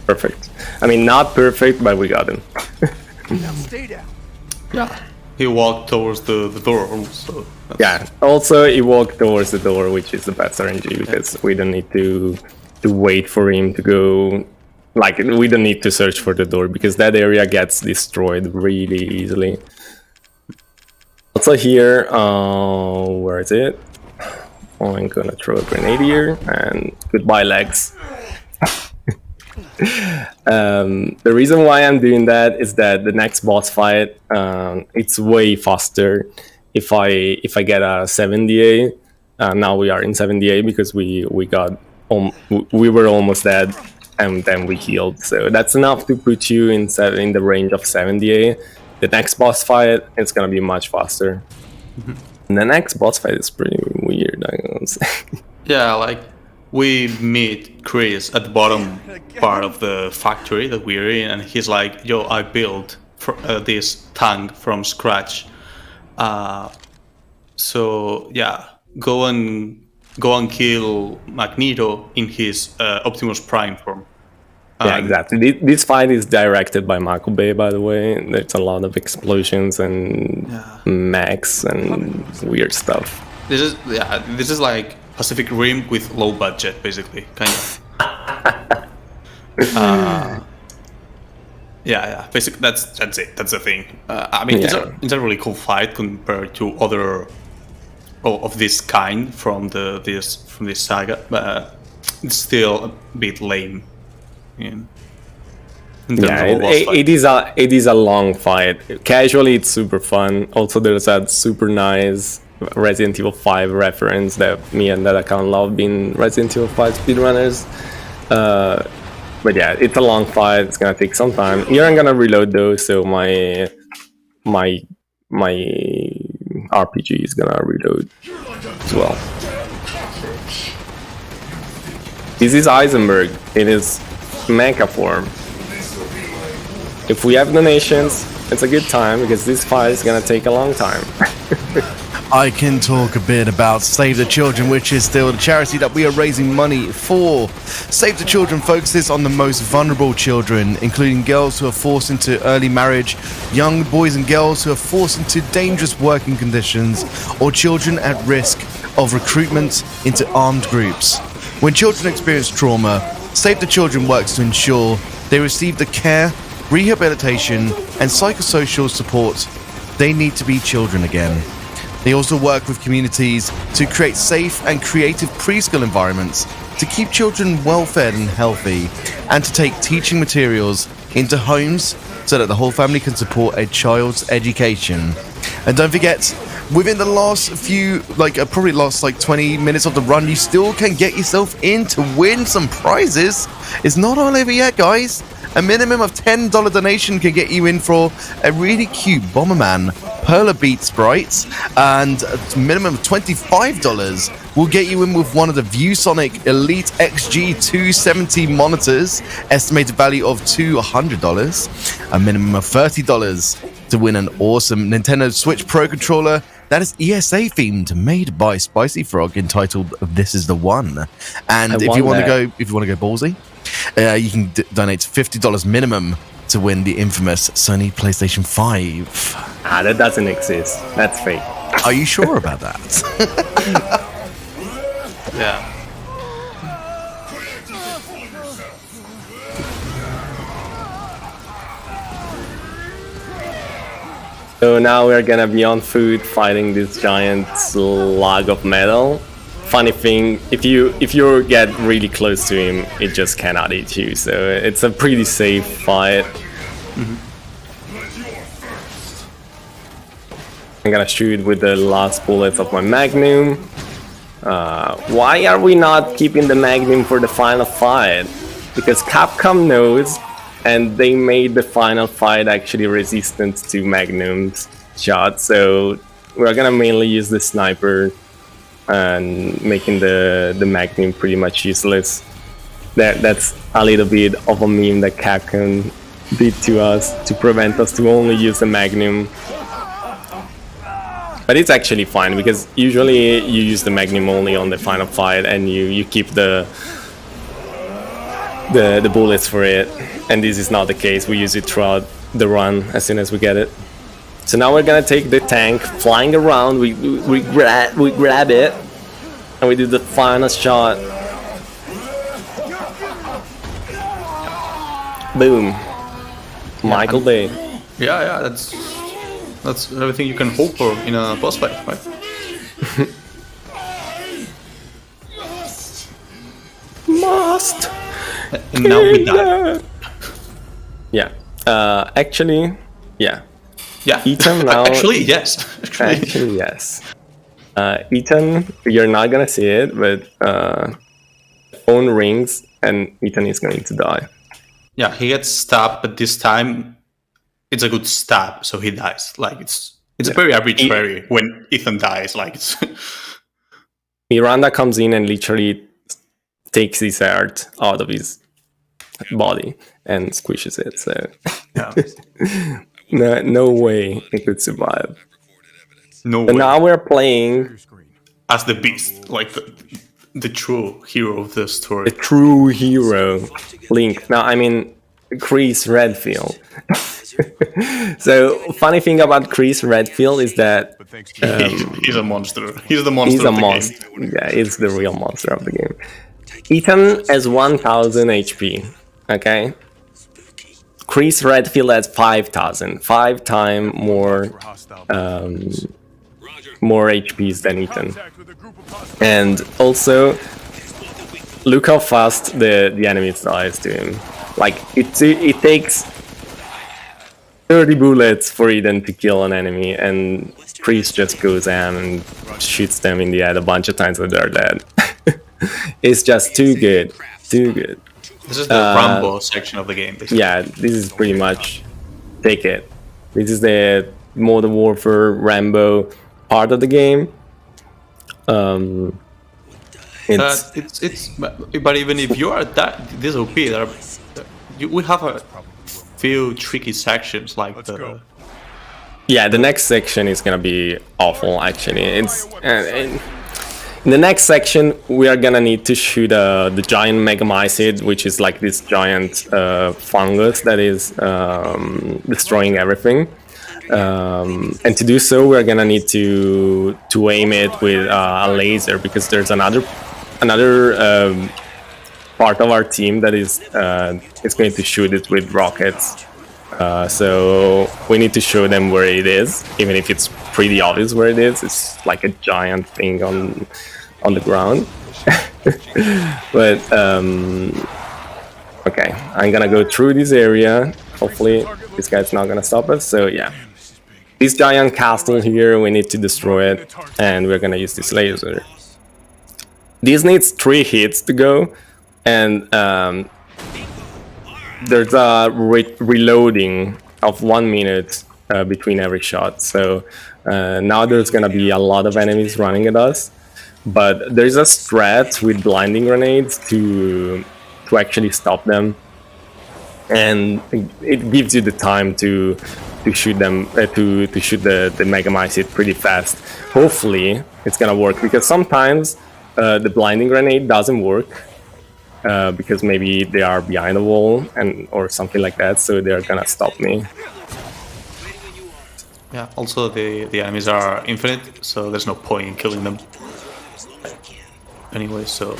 Perfect. I mean, not perfect, but we got him. Now stay down. Yeah, he walked towards the door. So Yeah. Also, he walked towards the door, which is the best RNG because we don't need to wait for him to go. Like, we don't need to search for the door because that area gets destroyed really easily. Also here, where is it? Oh, I'm gonna throw a grenade here and goodbye legs. The reason why I'm doing that is that the next boss fight, it's way faster if I get a 70A. Now we are in 70A because we were almost dead and then we healed. So that's enough to put you in the range of 70. The next boss fight, it's gonna be much faster. And the next boss fight is pretty weird, I would say. Yeah, like we meet Chris at the bottom part of the factory that we're in, and he's like, "Yo, I built this tank from scratch. So yeah, go and kill Magneto in his Optimus Prime form." Yeah, exactly. This fight is directed by Michael Bay, by the way. There's a lot of explosions and mechs and weird stuff. This is like Pacific Rim with low budget, basically, kind of. Basically that's it. That's the thing. I mean, it's a really cool fight compared to other of this kind from this saga, but it's still a bit lame. It is a long fight. Casually, it's super fun. Also, there's that super nice Resident Evil 5 reference that me and that account love being Resident Evil 5 speedrunners. But yeah, it's a long fight. It's gonna take some time. Here I'm gonna reload though, so my RPG is gonna reload as well. This is Eisenberg in his mecha form. If we have donations, it's a good time because this fight is gonna take a long time. I can talk a bit about Save the Children, which is still the charity that we are raising money for. Save the Children focuses on the most vulnerable children, including girls who are forced into early marriage, young boys and girls who are forced into dangerous working conditions, or children at risk of recruitment into armed groups. When children experience trauma, Save the Children works to ensure they receive the care, rehabilitation, and psychosocial support they need to be children again. They also work with communities to create safe and creative preschool environments to keep children well-fed and healthy, and to take teaching materials into homes so that the whole family can support a child's education. And don't forget, within the last few, probably last 20 minutes of the run, you still can get yourself in to win some prizes. It's not all over yet, guys. A minimum of $10 donation can get you in for a really cute Bomberman Polar Beat sprites, and a minimum of $25 will get you in with one of the ViewSonic Elite XG270 monitors, estimated value of $200. A minimum of $30 to win an awesome Nintendo Switch Pro controller that is ESA themed, made by Spicy Frog, entitled "This Is the One." And if you want to go ballsy, you can donate $50 minimum to win the infamous Sony PlayStation 5. That doesn't exist. That's fake. Are you sure about that? Yeah. So now we're gonna be on foot fighting this giant slug of metal. Funny thing, if you get really close to him, it just cannot eat you. So it's a pretty safe fight. I'm gonna shoot with the last bullets of my Magnum. Why are we not keeping the Magnum for the final fight? Because Capcom knows, and they made the final fight actually resistant to Magnum's shot. So we're gonna mainly use the sniper and making the Magnum pretty much useless. That's a little bit of a meme that Capcom did to us to prevent us to only use the Magnum. But it's actually fine, because usually you use the Magnum only on the final fight and you keep the bullets for it, and this is not the case. We use it throughout the run as soon as we get it. So now we're gonna take the tank flying around, we grab it, and we do the final shot. Boom. Michael Bay. Yeah, that's everything you can hope for in a boss fight, right? Must. And now we die. Yeah. Actually, yeah. Yeah. Ethan now. Actually, yes. Actually, yes. Ethan, you're not gonna see it, but phone rings and Ethan is going to die. Yeah, he gets stabbed, but this time it's a good stab, so he dies. Like it's very arbitrary when Ethan dies. Like it's Miranda comes in and literally takes his heart out of his body and squishes it. So yeah. no way it could survive. No But way. now we're playing As the beast, like the true hero of the story. the true hero, Link. Now, I mean, Chris Redfield. So, funny thing about Chris Redfield is that He's a monster. He's the monster he's a of the monster. game. Yeah, he's the real monster of the game. Ethan has 1000 HP. Okay. Chris Redfield has 5000. 5 times more more HPs than Ethan. And also, look how fast the enemies dies to him. Like it takes 30 bullets for Ethan to kill an enemy, and Chris just goes ham and shoots them in the head a bunch of times and they're dead. It's just too good. Too good. This is the Rambo section of the game, basically. Yeah, this is pretty much take it. This is the Modern Warfare Rambo part of the game. But even if you are this OP, we have a few tricky sections like the. Yeah, the next section is gonna be awful. Actually, it's in the next section we are gonna need to shoot the giant megamycete, which is like this giant fungus that is destroying everything. And to do so, we're gonna need to aim it with a laser, because there's another part of our team that is going to shoot it with rockets. So we need to show them where it is, even if it's pretty obvious where it is. It's like a giant thing on the ground. But okay, I'm gonna go through this area. Hopefully this guy's not gonna stop us. So yeah, this giant castle here, we need to destroy it, and we're gonna use this laser. This needs 3 hits to go, and there's a reloading of 1 minute between every shot. So now there's gonna be a lot of enemies running at us, but there's a strat with blinding grenades to actually stop them, and it gives you the time to shoot them to shoot the megamycete pretty fast. Hopefully it's gonna work, because sometimes the blinding grenade doesn't work. Because maybe they are behind a wall or something like that, so they're gonna stop me. Yeah. Also, the enemies are infinite, so there's no point in killing them. Anyway, so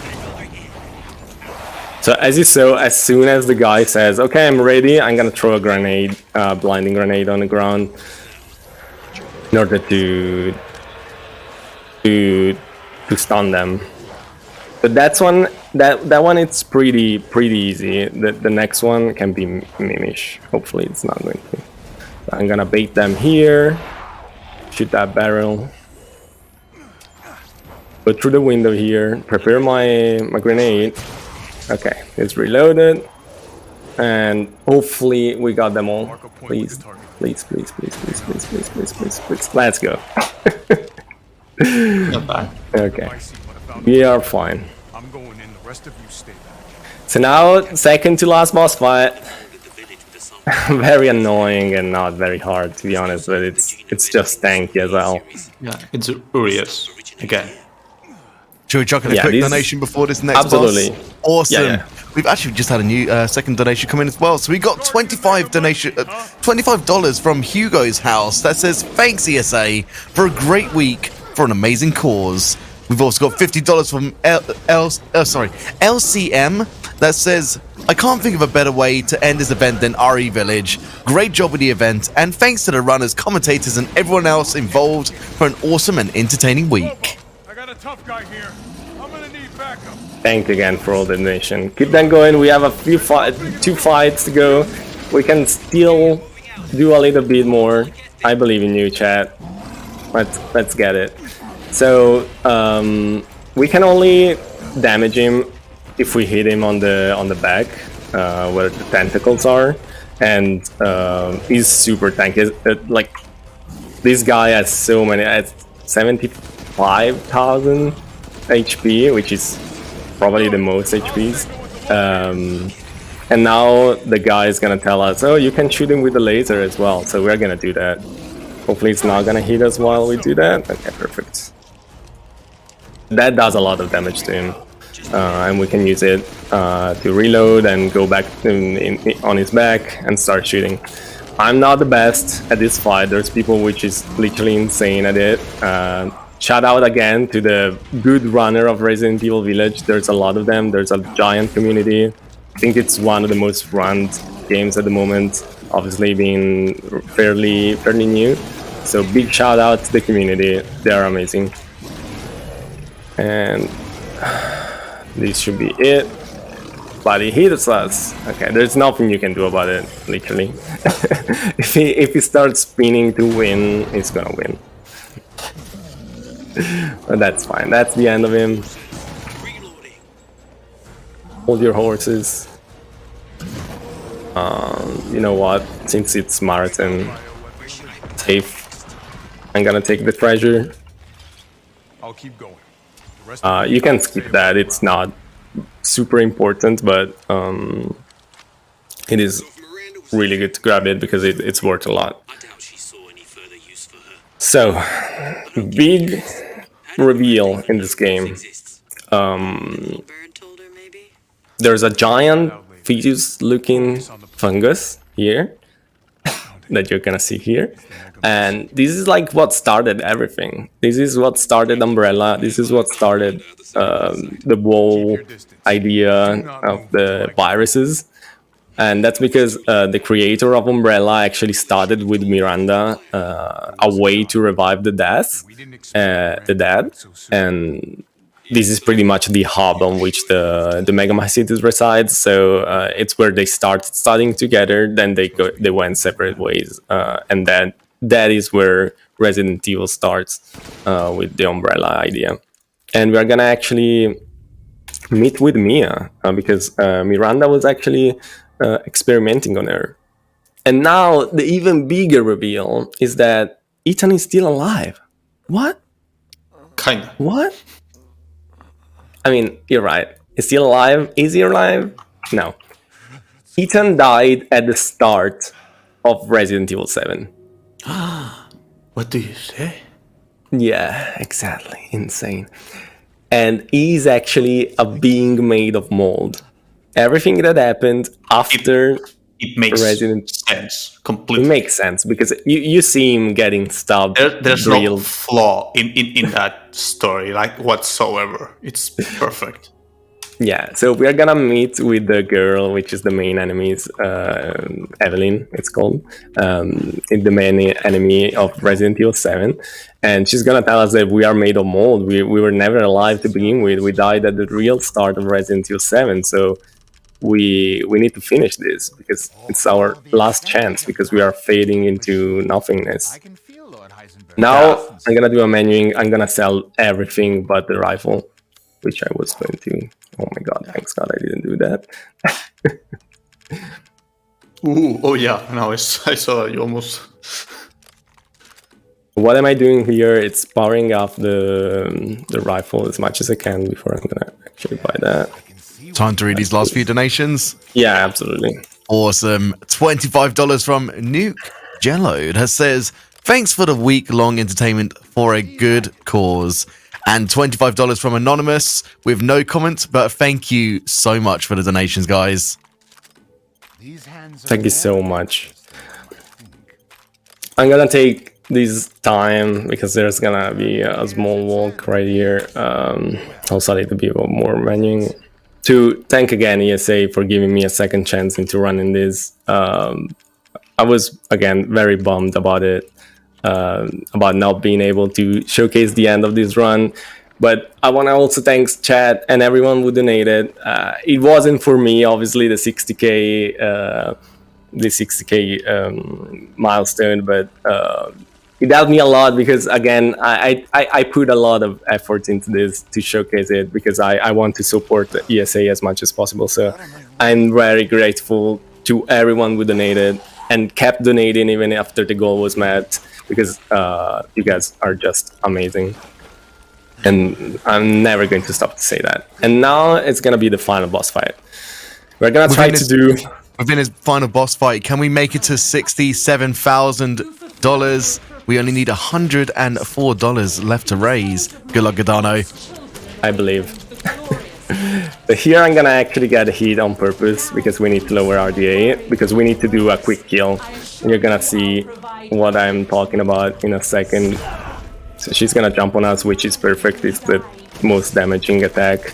as you saw, as soon as the guy says, "Okay, I'm ready," I'm gonna throw a grenade, blinding grenade on the ground, in order to stun them. But that one it's pretty easy. The next one can be mimish. Hopefully it's not going to. So I'm gonna bait them here. Shoot that barrel. Go through the window here. Prepare my grenade. Okay, it's reloaded. And hopefully we got them all. Please. Please. Let's go. not bad. Okay. We are fine. I'm going in, the rest of you stay back. So now, second to last boss fight. Very annoying and not very hard, to be honest, but it's just tanky as well. Yeah, it's Urias again. Should we chuck in a quick donation before this next absolutely boss? Awesome. Yeah. We've actually just had a new second donation come in as well. So we got $25 from Hugo's house that says, "Thanks ESA for a great week for an amazing cause." We've also got $50 from LCM that says, "I can't think of a better way to end this event than RE Village. Great job with the event, and thanks to the runners, commentators, and everyone else involved for an awesome and entertaining week." I got a tough guy here. I'm gonna need backup. Thank you again for all the donation. Keep them going. We have a few 2 fights to go. We can still do a little bit more. I believe in you, chat. Let's get it. So we can only damage him if we hit him on the back where the tentacles are, and he's super tanky. Like this guy has so many, at 75,000 HP, which is probably the most HPs. And now the guy is gonna tell us, oh, you can shoot him with the laser as well. So we're gonna do that. Hopefully it's not gonna hit us while we do that. Okay, perfect. That does a lot of damage to him. And we can use it to reload and go back on his back and start shooting. I'm not the best at this fight. There's people which is literally insane at it. Shout out again to the good runner of Resident Evil Village. There's a lot of them. There's a giant community. I think it's one of the most run games at the moment, obviously being fairly new. So big shout out to the community. They are amazing. And this should be it. But he hits us. Okay, there's nothing you can do about it, literally. if he starts spinning to win, he's gonna win. But that's fine. That's the end of him. Hold your horses. You know what? Since it's marathon, safe. I'm gonna take the treasure. I'll keep going. You can skip that. It's not super important, but it is really good to grab it because it's worth a lot. So, big reveal in this game. There's a giant fetus-looking fungus here that you're gonna see here, and this is like what started everything. This is what started Umbrella. This is what started the whole idea of the viruses, and that's because the creator of Umbrella actually started with Miranda, a way to revive the dead, and this is pretty much the hub on which the Megamycetes resides. So it's where they started studying together. Then they went separate ways, and then that is where Resident Evil starts with the Umbrella idea. And we're gonna actually meet with Mia because Miranda was actually experimenting on her. And now the even bigger reveal is that Ethan is still alive. What? Kinda. What? I mean, you're right. Is he alive? Is he alive? No. Ethan died at the start of Resident Evil 7. What do you say? Yeah, exactly. Insane. And he's actually a being made of mold. Everything that happened after It makes sense completely. It makes sense because you see him getting stabbed. There's no flaw in that story, like whatsoever. It's perfect. Yeah, so we are gonna meet with the girl, which is the main enemies, Evelyn, it's called, the main enemy of Resident Evil 7, and she's gonna tell us that we are made of mold. We were never alive to begin with. We died at the real start of Resident Evil 7, so we need to finish this because it's our last chance because we are fading into nothingness. Now I'm gonna do a menuing. I'm gonna sell everything but the rifle, which I was going to. Oh my god, thanks god I didn't do that. Ooh, oh yeah, now I saw that you almost... What am I doing here? It's powering off the rifle as much as I can before I'm gonna actually buy that. Time to read these last few donations. Yeah, absolutely. Awesome. $25 from Nuke Jello that says, thanks for the week-long entertainment for a good cause. And $25 from Anonymous with no comment, but thank you so much for the donations, guys. Thank you so much. I'm gonna take this time because there's gonna be a small walk right here. Also, I need to be a bit more menuing. To thank again ESA for giving me a second chance into running this. I was, again, very bummed about it. About not being able to showcase the end of this run, but I want to also thank chat and everyone who donated. It wasn't for me, obviously, the 60k milestone, but it helped me a lot because again, I put a lot of effort into this to showcase it because I want to support the ESA as much as possible. So I'm very grateful to everyone who donated and kept donating even after the goal was met, because you guys are just amazing. And I'm never going to stop to say that. And now it's gonna be the final boss fight. We're gonna try to do within his final boss fight. Can we make it to $67,000? We only need $104 left to raise. Good luck, Gidano. I believe. But here I'm gonna actually get a hit on purpose because we need to lower RDA, because we need to do a quick kill. And you're gonna see what I'm talking about in a second. So she's gonna jump on us, which is perfect. It's the most damaging attack.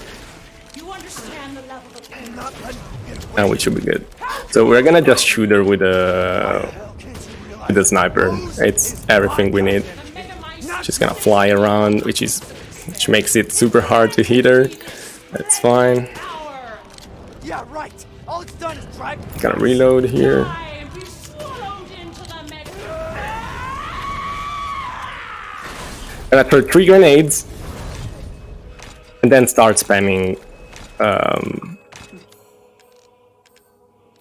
And we should be good. So we're gonna just shoot her with a sniper. It's everything we need. She's gonna fly around, which makes it super hard to hit her. That's fine. Yeah, right. All it's done is drive. Gonna reload here. Gonna throw 3 grenades and then start spamming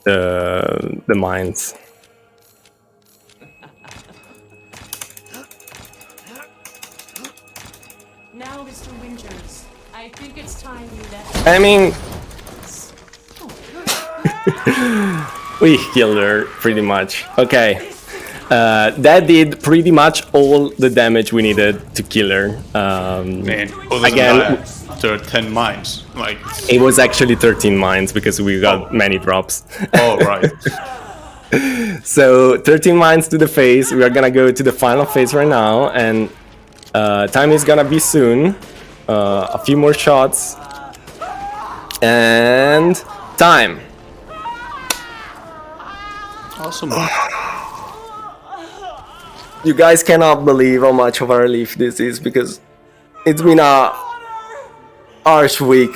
the mines. Now, Mr. Winters, I think it's time you left. I mean, we killed her pretty much. Okay. That did pretty much all the damage we needed to kill her. Man, who doesn't Again, die after 10 mines? Like, it was actually 13 mines because we got many drops. oh, right. So 13 mines to the face. We are gonna go to the final phase right now, and time is gonna be soon. A few more shots, and time. Awesome. You guys cannot believe how much of a relief this is, because it's been a harsh week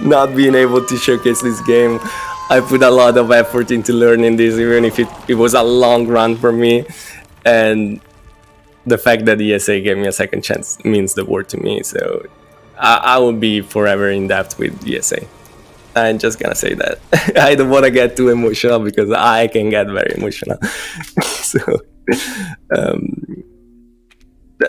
not being able to showcase this game. I put a lot of effort into learning this, even if it was a long run for me, and the fact that ESA gave me a second chance means the world to me. So I will be forever in debt with ESA. I'm just gonna say that. I don't want to get too emotional because I can get very emotional. So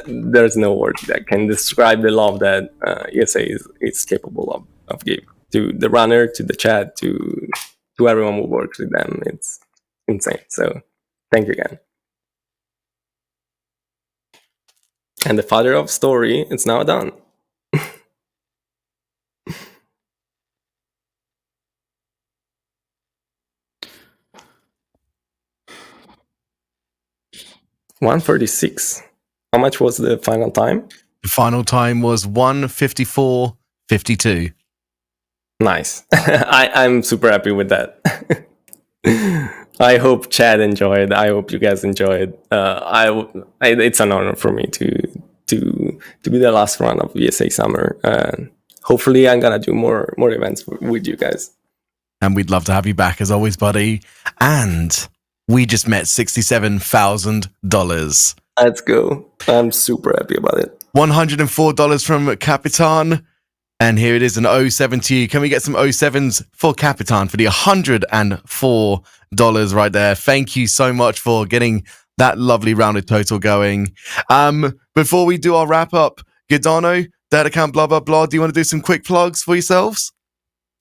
there's no word that can describe the love that ESA is capable of giving to the runner, to the chat, to everyone who works with them. It's insane. So thank you again. And the father of story, it's now done. $1:36. How much was the final time? The final time was 1:54:52. Nice. I'm super happy with that. I hope Chad enjoyed. I hope you guys enjoyed. It's an honor for me to be the last run of ESA Summer. Hopefully, I'm gonna do more events with you guys. And we'd love to have you back as always, buddy. And we just met $67,000. Let's go. I'm super happy about it. $104 from Capitan. And here it is, an 07 to you. Can we get some 07s for Capitan for the $104 right there? Thank you so much for getting that lovely rounded total going. Before we do our wrap up, Gidano, that account, blah, blah, blah. Do you want to do some quick plugs for yourselves?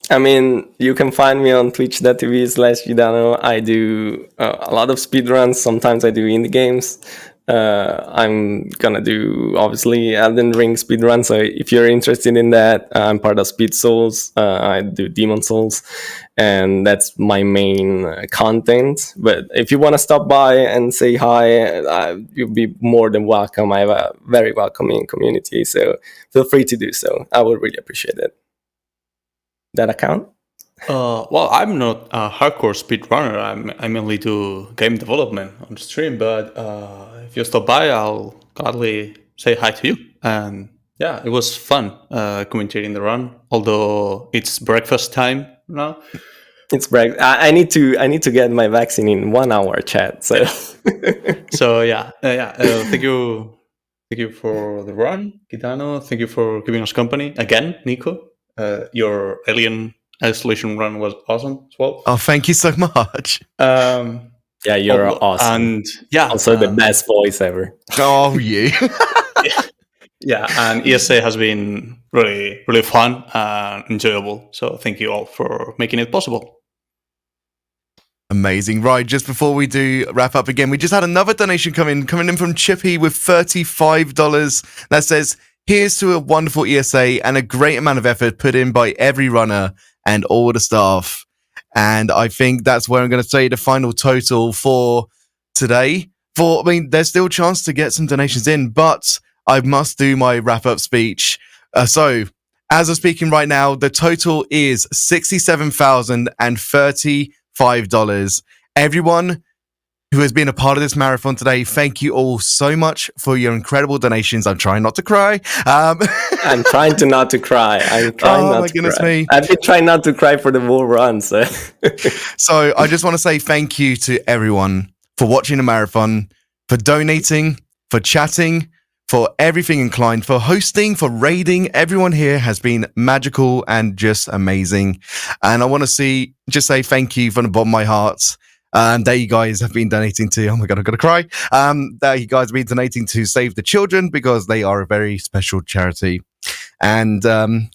I mean, you can find me on twitch.tv/gidano. I do a lot of speedruns. Sometimes I do indie games. I'm gonna do, obviously, Elden Ring speedrun. So if you're interested in that, I'm part of Speed Souls. I do Demon Souls, and that's my main content. But if you want to stop by and say hi, you'll be more than welcome. I have a very welcoming community, so feel free to do so. I would really appreciate it. That account? Well, I'm not a hardcore speedrunner. I mainly do game development on the stream, but if you stop by, I'll gladly say hi to you. And yeah, it was fun commentating the run, although it's breakfast time now. It's break. I need to get my vaccine in 1 hour, chat. So So thank you for the run, Gidano. Thank you for giving us company again, Nico. Your alien isolation run was awesome as well. Oh, thank you so much. yeah, you're awesome. And yeah, Also the best voice ever. Oh, you. yeah, and ESA has been really, really fun and enjoyable. So thank you all for making it possible. Amazing. Right, just before we do wrap up again, we just had another donation coming in from Chippy with $35 that says, here's to a wonderful ESA and a great amount of effort put in by every runner and all the staff. And I think that's where I'm going to say the final total for today. There's still a chance to get some donations in, but I must do my wrap-up speech. So, as I'm speaking right now, the total is $67,035. Everyone who has been a part of this marathon today, thank you all so much for your incredible donations. I'm trying not to cry. I'm trying to not to cry. I'm trying not to cry. Me. I've been trying not to cry for the whole run. So I just want to say thank you to everyone for watching the marathon, for donating, for chatting, for everything inclined, for hosting, for raiding. Everyone here has been magical and just amazing. And I want to just say thank you from the bottom of my heart. That you guys have been donating to, oh my God, I'm going to cry. That you guys have been donating to Save the Children because they are a very special charity. And oh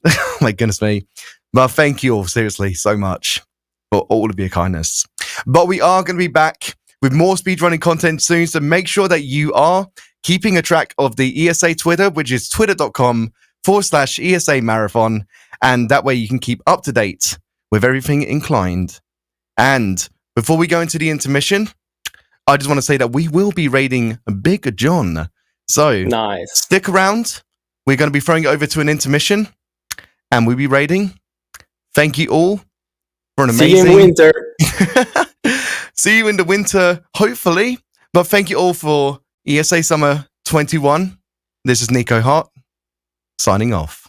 my goodness me. But thank you all seriously so much for all of your kindness. But we are going to be back with more speedrunning content soon. So make sure that you are keeping a track of the ESA Twitter, which is twitter.com/ESA Marathon. And that way you can keep up to date with everything inclined. And before we go into the intermission, I just want to say that we will be raiding Big John. So nice. Stick around. We're going to be throwing it over to an intermission and we'll be raiding. Thank you all for an amazing... See you in winter. See you in the winter, hopefully. But thank you all for ESA Summer 21. This is Nico Hart, signing off.